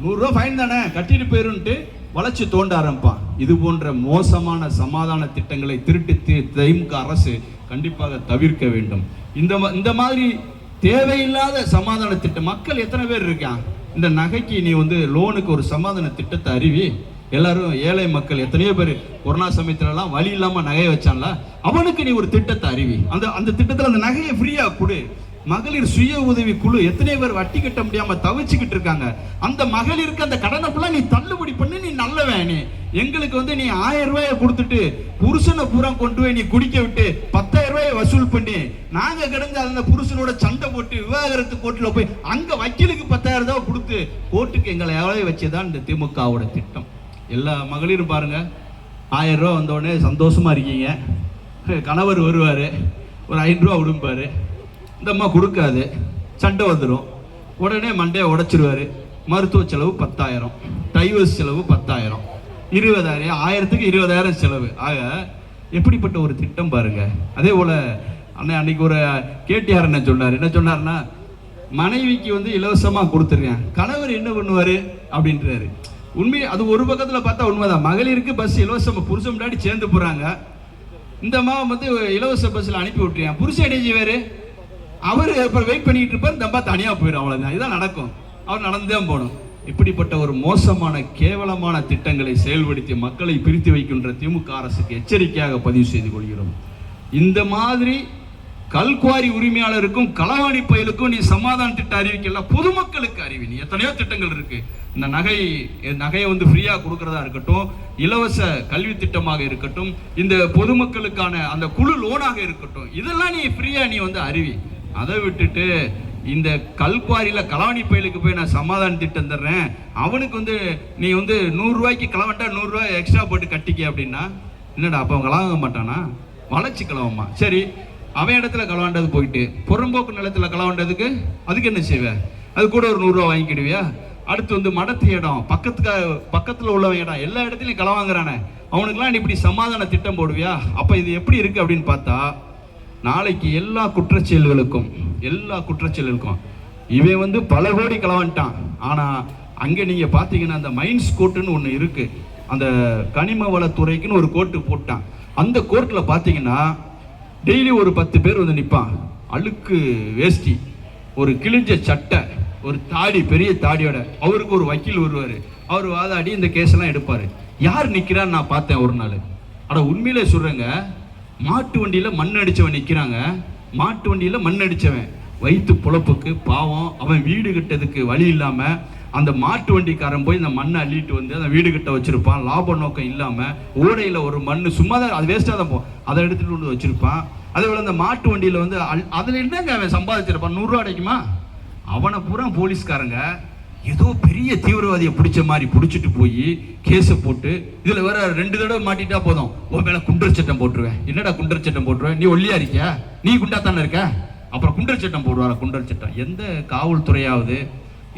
100 ரூபா ஃபைன் தானே கட்டிட்டு போயிருன்ட்டு வளைச்சு தோண்ட ஆரம்பிப்பான். இது போன்ற மோசமான சமாதான திட்டங்களை திமுக அரசு கண்டிப்பாக தவிர்க்க வேண்டும். இந்த மாதிரி தேவையில்லாத சமாதான திட்டம், மக்கள் எத்தனை பேர் இருக்கான்? இந்த நகைக்கு நீ லோனுக்கு ஒரு சமாதான திட்டத்தை அறிவி. எல்லாரும் ஏழை மக்கள் எத்தனையோ பேர் கொரோனா சமயத்துலலாம் வழி இல்லாம நகையை வச்சான்ல, அவனுக்கு நீ ஒரு திட்டத்தை அறிவி. அந்த திட்டத்தில் அந்த நகையை ஃப்ரீயா கொடு. மகளிர் சுய உதவி குழு எத்தனை பேர் வட்டி கட்ட முடியாம தவிச்சுக்கிட்டு இருக்காங்க. அந்த மகளிருக்கு அந்த கடனை ஃபுல்லா நீ தள்ளுபடி பண்ணி நீ நல்லவன். எங்களுக்கு நீ 1000 ரூபாயை கொடுத்துட்டு புருஷனை பூரா கொண்டு போய் நீ குடிக்க விட்டு 10,000 ரூபாயை வசூல் பண்ணி நாங்க கிடந்து அந்த புருஷனோட சண்டை போட்டு விவாகரத்து கோர்ட்டில் போய் அங்க வக்கீலுக்கு 10,000 ரூபாய் கொடுத்து கோர்ட்டுக்கு எங்களை எவ்வளவு வச்சுதான் இந்த திமுகவோட திட்டம். எல்லா மகளிரும் பாருங்க, 1000 ரூபா வந்தோடனே சந்தோஷமா இருக்கீங்க. கணவர் வருவாரு, ஒரு 500 ரூபா விடும்பாரு, இந்த அம்மா கொடுக்காது, சண்டை வந்துடும், உடனே மண்டையை உடைச்சிருவாரு. மருத்துவ செலவு 10,000, டைவர்ஸ் செலவு 10,000, 20,000, 1000க்கு 20,000 செலவு. ஆக எப்படிப்பட்ட ஒரு திட்டம் பாருங்க. அதே போல அன்னைக்கு ஒரு கேடிஆர் என்ன சொன்னார்னா, மனைவிக்கு வந்து இலவசமா கொடுத்துருக்கேன், கணவர் என்ன பண்ணுவாரு அப்படின்றாரு. உண்மை அது ஒரு பக்கத்துல பார்த்தா உண்மைதான். மகளிருக்கு பஸ் இலவசமா புருஷன் முன்னாடி சேர்ந்து போறாங்க. இந்த மாவன் வந்து இலவச பஸ்ல அனுப்பி விட்டுருக்கேன், புருஷன் என்ன செய்வாரு? அவரு அப்புறம் வெயிட் பண்ணிட்டு இருப்பாரு, இந்த அம்மா தனியா போயிடும். அவ்வளவுதான், இதுதான் நடக்கும். அவர் நடந்துதான் போகணும். இப்படிப்பட்ட ஒரு மோசமான கேவலமான திட்டங்களை செயல்படுத்தி மக்களை பிரித்து வைக்கின்ற திமுக அரசுக்கு எச்சரிக்கையாக பதிவு செய்து கொள்கிறோம். இந்த மாதிரி கல்குவாரி உரிமையாளருக்கும் களவாணி பயலுக்கும் நீ சமாதான திட்டம் அறிவிக்கல, பொதுமக்களுக்கு அறிவி. நீ எத்தனையோ திட்டங்கள் இருக்கு. இந்த நகையை வந்து ஃப்ரீயா கொடுக்கறதா இருக்கட்டும், இலவச கல்வி திட்டமாக இருக்கட்டும், இந்த பொதுமக்களுக்கான அந்த குழு லோனாக இருக்கட்டும், இதெல்லாம் நீ ஃப்ரீயா நீ வந்து அறிவி. அதை விட்டுட்டு இந்த கல்குவாரியில களவாணி பயலுக்கு போய் நான் சமாதான திட்டம் தர்றேன், அவனுக்கு வந்து நீ வந்து 100 ரூபாய்க்கு களவன்ட்டா 100 ரூபாய் எக்ஸ்ட்ரா போட்டு கட்டிக்க அப்படின்னா என்னடா அப்ப அவன் களவாங்க மாட்டானா? வளைச்சு களவமா? சரி, அவன் இடத்துல களவாண்டது போயிட்டு புறம்போக்கு நிலத்துல களவாண்டதுக்கு அதுக்கு என்ன செய்வேன்? அது கூட ஒரு 100 ரூபா வாங்கிக்கிடுவியா? அடுத்து வந்து மடத்து இடம், பக்கத்துல உள்ளவன் இடம், எல்லா இடத்துலையும் களவாங்கிறானே, அவனுக்குலாம் நீ இப்படி சமாதான திட்டம் போடுவியா? அப்ப இது எப்படி இருக்கு அப்படின்னு பார்த்தா, நாளைக்கு எல்லா குற்றச்செயல்களுக்கும் இவன் வந்து பல கோடி களவான்ட்டான். ஆனா அங்க நீங்க பாத்தீங்கன்னா அந்த மைன்ஸ் கோர்ட்டுன்னு ஒண்ணு இருக்கு, அந்த கனிம வளத்துறைக்குன்னு ஒரு கோர்ட்டு போட்டான். அந்த கோர்ட்ல பாத்தீங்கன்னா டெய்லி ஒரு 10 பேர் வந்து நிற்பான். அழுக்கு வேஷ்டி, ஒரு கிழிஞ்ச சட்டை, ஒரு தாடி, பெரிய தாடியோட. அவருக்கு ஒரு வக்கீல் வருவார், அவர் வாதாடி இந்த கேஸ் எல்லாம் எடுப்பார். யார் நிற்கிறான்னு நான் பார்த்தேன் ஒரு நாள். அட உண்மையிலே சொல்கிறேங்க, மாட்டு வண்டியில் மண் அடித்தவன் நிற்கிறாங்க. மாட்டு வண்டியில் மண் அடித்தவன் வயிற்று பொழப்புக்கு பாவம், அவன் வீடு கட்டதுக்கு வழி இல்லாமல் அந்த மாட்டு வண்டிக்காரன் போய் இந்த மண்ணை அள்ளிட்டு வந்து அந்த வீடு கட்ட வச்சிருப்பான். லாப நோக்கம் இல்லாமல் ஓடையில் ஒரு மண் சும்மா தான், அது வேஸ்ட்டாக தான் போகும், அதை எடுத்துகிட்டு வந்து வச்சிருப்பான். அதே போல் அந்த மாட்டு வண்டியில் வந்து அதில் என்னங்க அவன் சம்பாதிச்சிருப்பான்? 100 ரூபா கிடைக்குமா? அவனை பூரா போலீஸ்காரங்க ஏதோ பெரிய தீவிரவாதியை பிடிச்ச மாதிரி பிடிச்சிட்டு போய் கேஸை போட்டு, இதில் வேற 2 தடவை மாட்டிட்டா போதும், உன் மேலே குண்டர் சட்டம் போட்டுருவேன். என்னடா குண்டர் சட்டம் போட்டுருவேன்? நீ ஒல்லியா இருக்கியா? நீ குண்டா தானே இருக்க? அப்புறம் குண்டர் சட்டம் போடுவாரா? குண்டர் சட்டம் எந்த காவல்துறையாவது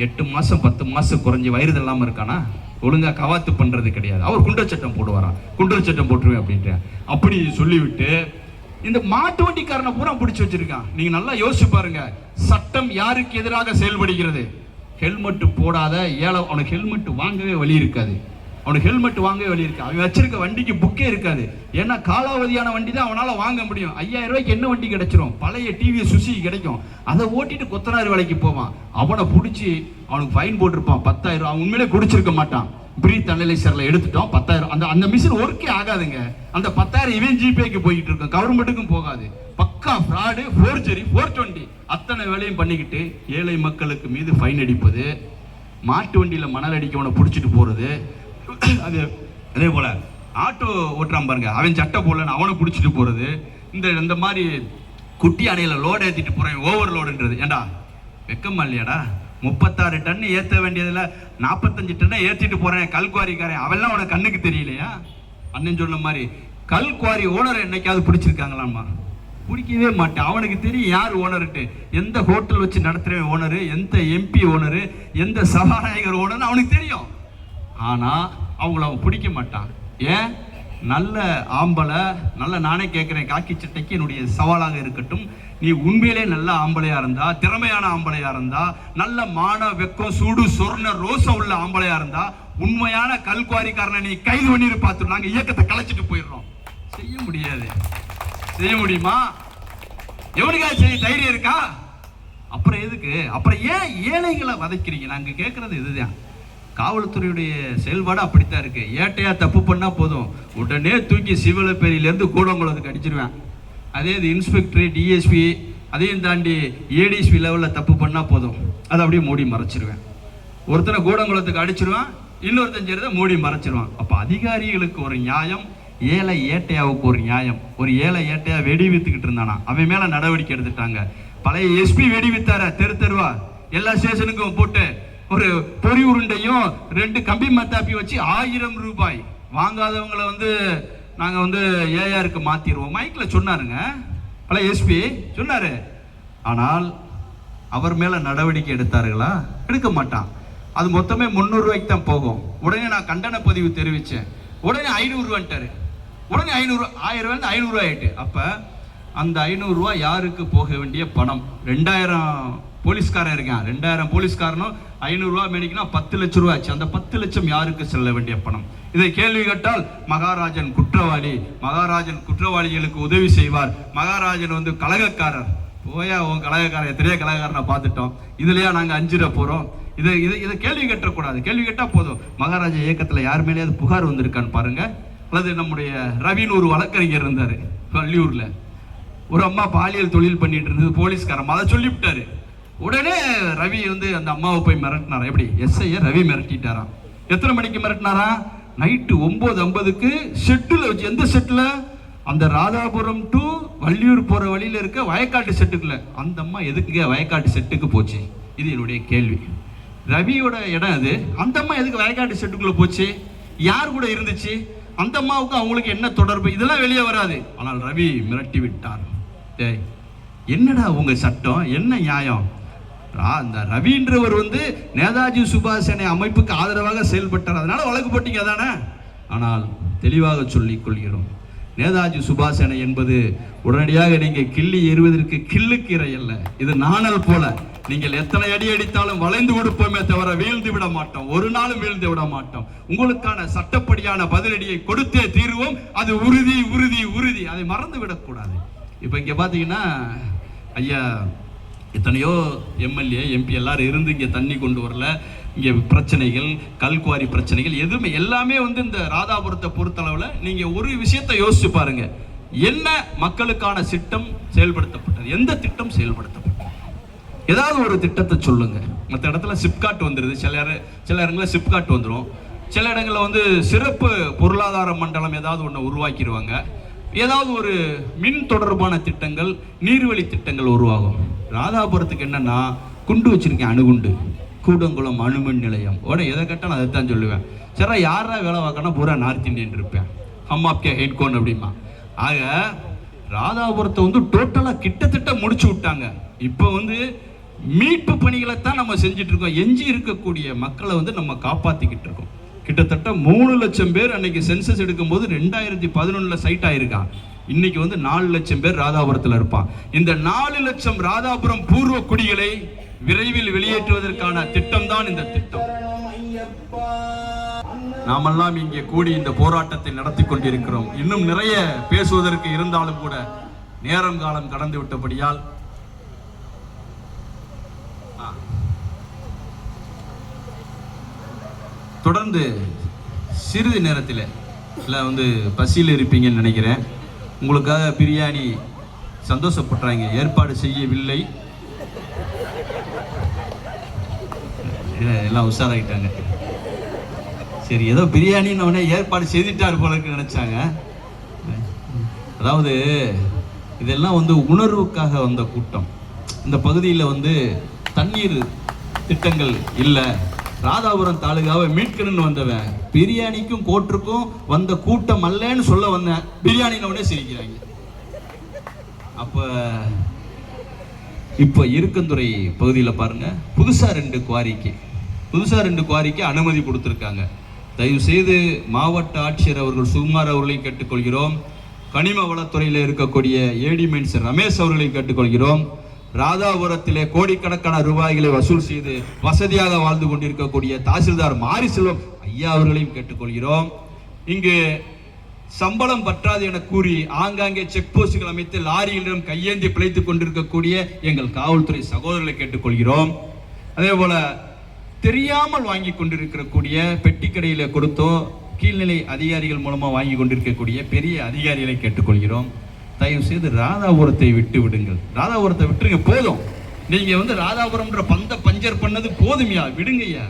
8 மாசம் 10 மாசம் குறைஞ்சி வயிறு இல்லாமல் இருக்கானா? ஒழுங்கா கவாத்து பண்றது கிடையாது. அவர் குண்டர் சட்டம் போடுவாராம், குண்டர் சட்டம் போட்டுருவேன் அப்படின்ட்டு. அப்படி சொல்லிவிட்டு இந்த மாட்டு வண்டிக்காரனை பூரா பிடிச்சு வச்சிருக்கான். நீங்க நல்லா யோசிச்சு பாருங்க, சட்டம் யாருக்கு எதிராக செயல்படுகிறது? ஹெல்மெட் போடாத ஏழை, அவனுக்கு ஹெல்மெட் வாங்கவே வழி இருக்காது. அவனுக்கு ஹெல்மெட் வாங்கவே வழி இருக்கு. அவன் வச்சிருக்க வண்டிக்கு புக்கே இருக்காது. ஏன்னா காலாவதியான வண்டி தான் அவனால வாங்க முடியும். 5000 ரூபாய்க்கு என்ன வண்டி கிடைச்சிரும்? பழைய டிவிஎஸ் சுசுகி கிடைக்கும். அதை ஓட்டிட்டு கொத்தனார் வேலைக்கு போவான். அவனை பிடிச்சி அவனுக்கு ஃபைன் போட்டிருப்பான் 10,000. அவன் உண்மையிலே குடிச்சிருக்க மாட்டான். பிரீத் அனலைசர்ல எடுத்துட்டோம் 10,000. அந்த மிஷின் ஒர்க்கே ஆகாதுங்க. அந்த 10,000 இவன் ஜிபேக்கு போயிட்டு இருக்கும், கவர்மெண்ட்டுக்கும் போகாது. பக்கா ஃப்ராடு, ஃபோர்ஜரி, 420 அத்தனை வேலையும் பண்ணிக்கிட்டு ஏழை மக்களுக்கு மீது ஃபைன் அடிப்பது, மாட்டு வண்டியில மணல் அடிக்கவனை பிடிச்சிட்டு போறது. அதே போல ஆட்டோ ஓட்டுறான் பாருங்க, அவன் சட்டை போடலன்னு அவனை பிடிச்சிட்டு போறது. இந்த மாதிரி குட்டி அணையில லோடு ஏற்றிட்டு போறேன், ஓவர் லோடுன்றது. ஏண்டா வெக்கமா இல்லையாடா? 36 டன் ஏற்ற வேண்டியதுல 45 டன்னை ஏற்றிட்டு போறேன் கல்குவாரிக்காரன், அவெல்லாம் உனக்கு கண்ணுக்கு தெரியலையா? அண்ணன் சொன்ன மாதிரி கல்குவாரி ஓனர் என்னைக்காவது பிடிச்சிருக்காங்களாமா? பிடிக்கவே மாட்டேன். அவனுக்கு தெரியும் யார் ஓனர்ட்டு, எந்த ஹோட்டல் வச்சு நடத்துற ஓனரு, எந்த எம்பி ஓனரு, எந்த சபாநாயகர் ஓனர் அவனுக்கு தெரியும். ஆனா அவங்கள அவன் பிடிக்க மாட்டான். ஏன்? நல்ல ஆம்பளை, நல்ல நானே கேட்கிறேன், காக்கி சட்டைக்கு என்னுடைய சவாலாக இருக்கட்டும், நீ உண்மையிலே நல்ல ஆம்பளையா இருந்தா, திறமையான ஆம்பளையா இருந்தா, நல்ல மான வெக்கம் சூடு சொர்ண ரோசம் உள்ள ஆம்பளையா இருந்தா, உண்மையான கல்குவாரிக்காரனை நீ கைது பண்ணிட்டு பார்த்து நாங்க இயக்கத்தை கலைச்சிட்டு போயிடுறோம். செய்ய முடியாது. செய்ய முடியுமா? எவனுக்கா செய்ய தைரியம் இருக்கா? அப்புறம் எதுக்கு? அப்புறம் ஏன் ஏழைகளை வதைக்கிறீங்க? நாங்க கேட்கறது இதுதான். காவல்துறையுடைய செயல்பாடு அப்படித்தான் இருக்கு. ஏட்டையா தப்பு பண்ணா போதும், உடனே தூக்கி சிவலப்பேரியிலேருந்து கூடங்குளத்துக்கு அடிச்சிருவேன். அதே இது இன்ஸ்பெக்டர், டிஎஸ்பி, அதையும் தாண்டி ஏடிஎஸ்பி லெவலில் தப்பு பண்ணா போதும், அதை அப்படியே மூடி மறைச்சிருவேன். ஒருத்தனை கூடங்குளத்துக்கு அடிச்சிருவான், இன்னொருத்தன் செய்யறதை மூடி மறைச்சிருவான். அப்போ அதிகாரிகளுக்கு ஒரு நியாயம், ஏழை ஏட்டையாவுக்கு ஒரு நியாயம். ஒரு ஏழை ஏட்டையா வெடி வித்துக்கிட்டு இருந்தானா, அவன் மேல நடவடிக்கை எடுத்துட்டாங்க. பழைய எஸ்பி வெடி வித்தார தெருவா எல்லா ஸ்டேஷனுக்கும் போட்டு ஒரு பொறி உருண்டையும் 2 கம்பி மத்தாப்பி வச்சு 1000 ரூபாய் வாங்காதவங்களை வந்து நாங்க வந்து ஏஆருக்கு மாத்திடுவோம் மைக்ல சொன்னாருங்க. பழைய எஸ்பி சொன்னாரு. ஆனால் அவர் மேல நடவடிக்கை எடுத்தார்களா? எடுக்க மாட்டான். அது மொத்தமே 300 ரூபாய்க்கு தான் போகும். உடனே நான் கண்டன பதிவு தெரிவிச்சேன். உடனே 500 ரூபான்ட்டாரு. உடனே 500 1000 ரூபாய் 500 ரூபாய் ஆயிட்டு. அப்ப அந்த 500 ரூபாய் யாருக்கு போக வேண்டிய பணம்? 2000 போலீஸ்காரன் இருக்கான், 2000 போலீஸ்காரனும் 500 ரூபா மேடிக்கனா 10 லட்சம் ரூபா ஆச்சு. அந்த 10 லட்சம் யாருக்கு செல்ல வேண்டிய பணம்? இதை கேள்வி கேட்டால் மகாராஜன் குற்றவாளி, மகாராஜன் குற்றவாளிகளுக்கு உதவி செய்வார், மகாராஜன் வந்து கலகக்காரர். போயா உன் கலகக்காரன், எத்தனையோ கலகக்காரனை பார்த்துட்டோம், இதுலயா நாங்கள் அஞ்சிட போறோம்? இதை கேள்வி கேட்டக்கூடாது. கேள்வி கேட்டா போதும். மகாராஜா இயக்கத்தில் யார் மேலேயாவது புகார் வந்திருக்கான்னு பாருங்க. அல்லது நம்முடைய ரவின்னு ஒரு வழக்கறிஞர் இருந்தார் வள்ளியூர்ல, ஒரு அம்மா பாலியல் தொழில் பண்ணிட்டு இருந்தது, போலீஸ்காரன் அதை சொல்லிவிட்டாரு. உடனே ரவி வந்து அந்த அம்மாவை போய் மிரட்டினாரா. எப்படி எஸ்ஐ ரவி மிரட்டிட்டாராம். எத்தனை மணிக்கு மிரட்டினாரா? நைட்டு 9:50க்கு ஷெட்டில் வச்சு. எந்த ஷெட்டில்? அந்த ராதாபுரம் டு வள்ளியூர் போற வழியில இருக்க வயக்காட்டு செட்டுக்குள்ள. அந்த அம்மா எதுக்குங்க வயக்காட்டு செட்டுக்கு போச்சு? இது என்னுடைய கேள்வி. ரவியோட இடம் அது. அந்த அம்மா எதுக்கு வயக்காட்டு செட்டுக்குள்ள போச்சு? யார் கூட இருந்துச்சு? அந்த அம்மாவுக்கு அவங்களுக்கு என்ன தொடர்பு? இதெல்லாம் வெளியே வராது. ஆனால் ரவி மிரட்டி விட்டார். என்னடா உங்க சட்டம், என்ன நியாயம்? அந்த ரவின்றவர் வந்து நேதாஜி சுபாஷ் சேனை அமைப்புக்கு ஆதரவாக செயல்பட்டார், அதனால வழக்கு போட்டீங்க தானே. ஆனால் தெளிவாக சொல்லிக் கொள்கிறோம், நேதாஜி சுபாஷ் சேனை என்பது உடனடியாக நீங்க கிள்ளி எறிவதற்கு கிள்ளுக்கீரை அல்ல. இது நாணல் போல. நீங்கள் எத்தனை அடி அடித்தாலும் வளைந்து கொடுப்போமே தவிர வீழ்ந்து விட மாட்டோம். ஒரு நாளும் வீழ்ந்து விட மாட்டோம். உங்களுக்கான சட்டப்படியான பதிலடியை கொடுத்தே தீர்வோம். அது உறுதி உறுதி உறுதி. அதை மறந்து விடக்கூடாது. இப்ப இங்க பாத்தீங்கன்னா ஐயா எத்தனையோ எம்எல்ஏ எம்பி எல்லாரும் இருந்து இங்க தண்ணி கொண்டு வரல. இங்கே பிரச்சனைகள், கல்குவாரி பிரச்சனைகள் எதுவுமே எல்லாமே வந்து இந்த ராதாபுரத்தை பொறுத்தளவில் நீங்கள் ஒரு விஷயத்தை யோசிச்சு பாருங்க. என்ன மக்களுக்கான திட்டம் செயல்படுத்தப்பட்டது? எந்த திட்டம் செயல்படுத்தப்பட்டது? ஏதாவது ஒரு திட்டத்தை சொல்லுங்க. மற்ற இடத்துல சிப்காட் வந்துடுது, சில இடங்களில் சிப்காட் வந்துடும், சில இடங்களில் வந்து சிறப்பு பொருளாதார மண்டலம் ஏதாவது ஒன்று உருவாக்கிடுவாங்க. ஏதாவது ஒரு மின் தொடர்பான திட்டங்கள், நீர்வழி திட்டங்கள் உருவாகும். ராதாபுரத்துக்கு என்னன்னா குண்டு வச்சிருக்கேன், அணுகுண்டு, கூடங்குளம் அணுமின் நிலையம். உடனே எதை கேட்டாலும் அதை தான் சொல்லுவேன். சரி யாரா வேலை பார்க்கணும்? பூரா நார்த் இந்தியன் இருப்பேன், ஹம் ஆப்கே ஹெட்கோன் அப்படிமா. ஆக ராதாபுரத்தை வந்து டோட்டலாக கிட்டத்தட்ட முடிச்சு விட்டாங்க. இப்போ வந்து மீட்பு பணிகளை தான் நம்ம செஞ்சுட்டு இருக்கோம். எஞ்சி இருக்கக்கூடிய மக்களை வந்து நம்ம காப்பாற்றிக்கிட்டு இருக்கோம். கிட்டத்தட்ட 3 லட்சம் பேர் அன்னைக்கு சென்சஸ் எடுக்கும்போது 2011 சைட் ஆயிருக்கான். இன்னைக்கு வந்து 4 லட்சம் பேர் ராதாபுரத்தில் இருப்பான். இந்த 4 லட்சம் ராதாபுரம் பூர்வ குடிகளை விரைவில் வெளியேற்றுவதற்கான திட்டம் தான் இந்த திட்டம். நாமெல்லாம் இங்கே கூடி இந்த போராட்டத்தை நடத்தி கொண்டிருக்கிறோம். இன்னும் நிறைய பேசுவதற்கு இருந்தாலும் கூட நேரம் காலம் கடந்து விட்டபடியால் தொடர்ந்து சிறிது நேரத்தில் வந்து பசியில் இருப்பீங்கன்னு நினைக்கிறேன். உங்களுக்காக பிரியாணி சந்தோஷப்படுறாங்க, ஏற்பாடு செய்யவில்லை, எல்லாம் உஷாராயிட்டாங்க. சரி ஏதோ பிரியாணின்னு உடனே ஏற்பாடு செய்துட்டார் போல நினைச்சாங்க. அதாவது இதெல்லாம் வந்து உணர்வுக்காக வந்த கூட்டம். இந்த பகுதியில் வந்து தண்ணீர் திட்டங்கள் இல்லை, ராதாபுரம் தாலுகாவை மீட்கணும்னு வந்தவன் பிரியாணிக்கும் கோட்டுக்கும் வந்த கூட்டம் அல்லன்னு சொல்ல வந்தேன். பிரியாணின்னு உடனே சிரிக்கிறாங்க. இப்போ இருக்கந்துறை பகுதியில் பாருங்க, புதுசாக 2 குவாரிக்கு அனுமதி கொடுத்துருக்காங்க. தயவு செய்து மாவட்ட ஆட்சியர் அவர்கள் சுகுமார் அவர்களை கேட்டுக்கொள்கிறோம். கனிம வளத்துறையில் இருக்கக்கூடிய ஏடி மைன்ஸ் ரமேஷ் அவர்களை கேட்டுக்கொள்கிறோம். ராதாபுரத்திலே கோடிக்கணக்கான ரூபாய்களை வசூல் செய்து வசதியாக வாழ்ந்து கொண்டிருக்கக்கூடிய தாசில்தார் மாரி செல்வம் ஐயா அவர்களையும் கேட்டுக்கொள்கிறோம். இங்கு சம்பளம் பற்றாது என கூறி ஆங்காங்கே செக் போஸ்டுகள் அமைத்து லாரிகளிடம் கையேந்தி பிழைத்துக் கொண்டிருக்கக்கூடிய எங்கள் காவல்துறை சகோதரர்களை கேட்டுக்கொள்கிறோம். அதே போல தெரியாமல் வாங்கி கொண்டிருக்கக்கூடிய பெட்டி கடையில கொடுத்தோ கீழ்நிலை அதிகாரிகள் மூலமா வாங்கி கொண்டிருக்கக்கூடிய பெரிய அதிகாரிகளை கேட்டுக்கொள்கிறோம். தயவு செய்து ராதாபுரத்தை விட்டு விடுங்கள். ராதாபுரத்தை விட்டுருங்க, போதும். நீங்க வந்து ராதாபுரம்ன்ற பஞ்சர் பண்ணது போதுமையா, விடுங்கய்யா.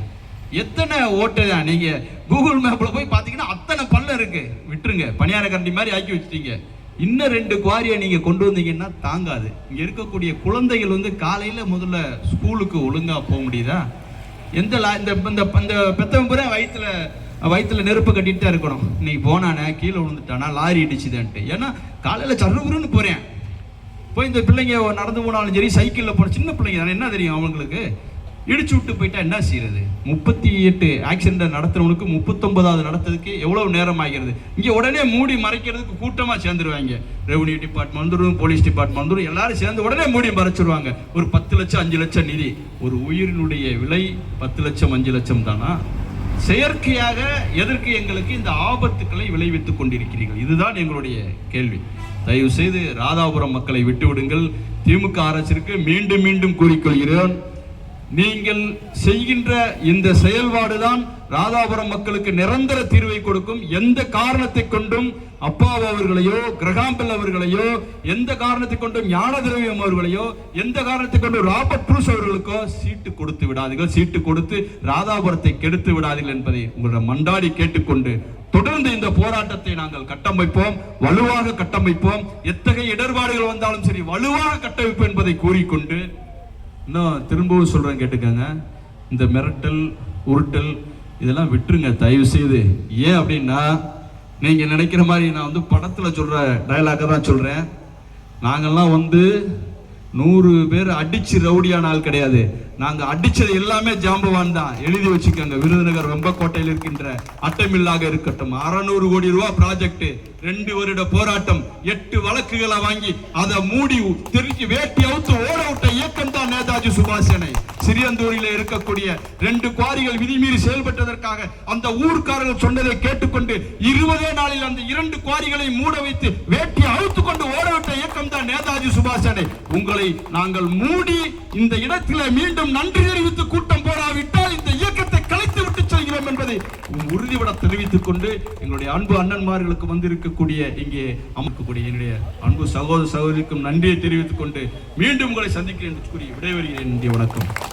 எத்தனை ஓட்டு தான் நீங்க கூகுள் மேப்ல போய் பாத்தீங்கன்னா அத்தனை பள்ளம் இருக்கு, விட்டுருங்க. பணியார கரண்டி மாதிரி ஆக்கி வச்சுட்டீங்க. இன்னும் 2 குவாரியை நீங்க கொண்டு வந்தீங்கன்னா தாங்காது. இங்க இருக்கக்கூடிய குழந்தைகள் வந்து காலையில முதல்ல ஸ்கூலுக்கு ஒழுங்கா போக முடியுதா? இந்த பெத்தவன் பூரா வயிற்றுல நெருப்பு கட்டிட்டு தான் இருக்கணும். இன்னைக்கு போனானே கீழே விழுந்துட்டானா, லாரி இடிச்சுதான்ட்டு. ஏன்னா காலையில சருகுருன்னு போறேன், போய் இந்த பிள்ளைங்க நடந்து போனாலும் சரி, சைக்கிளில் போன சின்ன பிள்ளைங்க தானே, என்ன தெரியும் அவங்களுக்கு? இடிச்சு விட்டு போயிட்டா என்ன செய்யறது? 38 ஆக்சிடென்ட் நடத்துறவனுக்கு 39வது நடத்துறதுக்கு எவ்வளவு நேரம் ஆகிறது? இங்கே உடனே மூடி மறைக்கிறதுக்கு கூட்டமாக சேர்ந்துருவாங்க. ரெவன்யூ டிபார்ட்மெண்ட் வந்துடும், போலீஸ் டிபார்ட்மெண்ட் வந்துடும், எல்லாரும் சேர்ந்து உடனே மூடி மறைச்சிருவாங்க. ஒரு 10 லட்சம் 5 லட்சம் நிதி. ஒரு உயிரினுடைய விலை 10 லட்சம் 5 லட்சம் தானா? செயற்கையாக எதற்கு எங்களுக்கு இந்த ஆபத்துக்களை விளைவித்துக் கொண்டிருக்கிறீர்கள்? இதுதான் எங்களுடைய கேள்வி. தயவு செய்து ராதாபுரம் மக்களை விட்டுவிடுங்கள். திமுக அரசிற்கு மீண்டும் மீண்டும் கூறிக்கொள்கிறேன், நீங்கள் செய்கின்ற இந்த செயல்பாடுதான் ராதாபுரம் மக்களுக்கு நிரந்தர தீர்வை கொடுக்கும். எந்த காரணத்தை கொண்டும் அப்பாவு அவர்களையோ, கிரகாம்பெல் அவர்களையோ, எந்த காரணத்தை கொண்டும் ஞான திரவியம் அவர்களையோ, எந்த காரணத்தை கொண்டும் ராபர்ட் ப்ரூஸ் அவர்களுக்கோ சீட்டு கொடுத்து விடாதீர்கள். சீட்டு கொடுத்து ராதாபுரத்தை கெடுத்து விடாதீர்கள் என்பதை உங்களிடம் மண்டாடி கேட்டுக்கொண்டு தொடர்ந்து இந்த போராட்டத்தை நாங்கள் கட்டமைப்போம், வலுவாக கட்டமைப்போம். எத்தகைய இடர்பாடுகள் வந்தாலும் சரி வலுவாக கட்டமைப்போம் என்பதை கூறிக்கொண்டு, இன்னும் திரும்பவும் சொல்றேன், கேட்டுக்கங்க. இந்த மிரட்டல் உருட்டல் இதெல்லாம் விட்டுருங்க தயவு செய்து. ஏன் அப்படின்னா, நீங்க நினைக்கிற மாதிரி நான் படத்துல சொல்ற டயலாக தான் சொல்றேன். நாங்கெல்லாம் 100 பேர் அடிச்சு ரவுடியான ஆள் கிடையாது. நாங்க அடிச்சது எல்லாமே ஜாம்பவான் தான். எழுதி வச்சுக்கோங்க. விருதுநகர் வெம்பக்கோட்டையில் இருக்கின்ற அட்டமில்லாக இருக்கட்டும், 600 கோடி ரூபாய் ப்ராஜெக்ட், 2 வருட போராட்டம், 8 வழக்குகளை வாங்கி அதை மூடி திருச்சி வேட்டி அவுத்து ஓட விட்ட இயக்கம் தான் நேதாஜி சுபாஷ் சேனை. சிறியந்தூரில் இருக்கக்கூடிய 2 குவாரிகள் விதிமீறி செயல்பட்டதற்காக அந்த ஊர்க்காரர்கள் சொன்னதை கேட்டுக்கொண்டு 20 நாளில் அந்த 2 குவாரிகளை மூட வைத்து வேட்டி அவுத்து கொண்டு ஓடவிட்ட இயக்கம் தான் நேதாஜி சுபாஷ் சேனை. உங்களை நாங்கள் மூடி இந்த இடத்திலே மீண்டும் நன்றி தெரிவித்து கூட்டம் போடாவிட்டால் இந்த இயக்கத்தை கலைத்து விட்டு செல்கிறோம் என்பதை உறுதிபட தெரிவித்துக் கொண்டு, எங்களுடைய அன்பு அண்ணன்மார்களுக்கு வந்திருக்கக்கூடிய இங்கே அமர்க்கக்கூடிய என்னுடைய அன்பு சகோதர சகோதரிக்கும் நன்றியை தெரிவித்துக் கொண்டு மீண்டும் உங்களை சந்திக்கிறேன் என்று கூறி விடைபெறுகிறேன். வணக்கம்.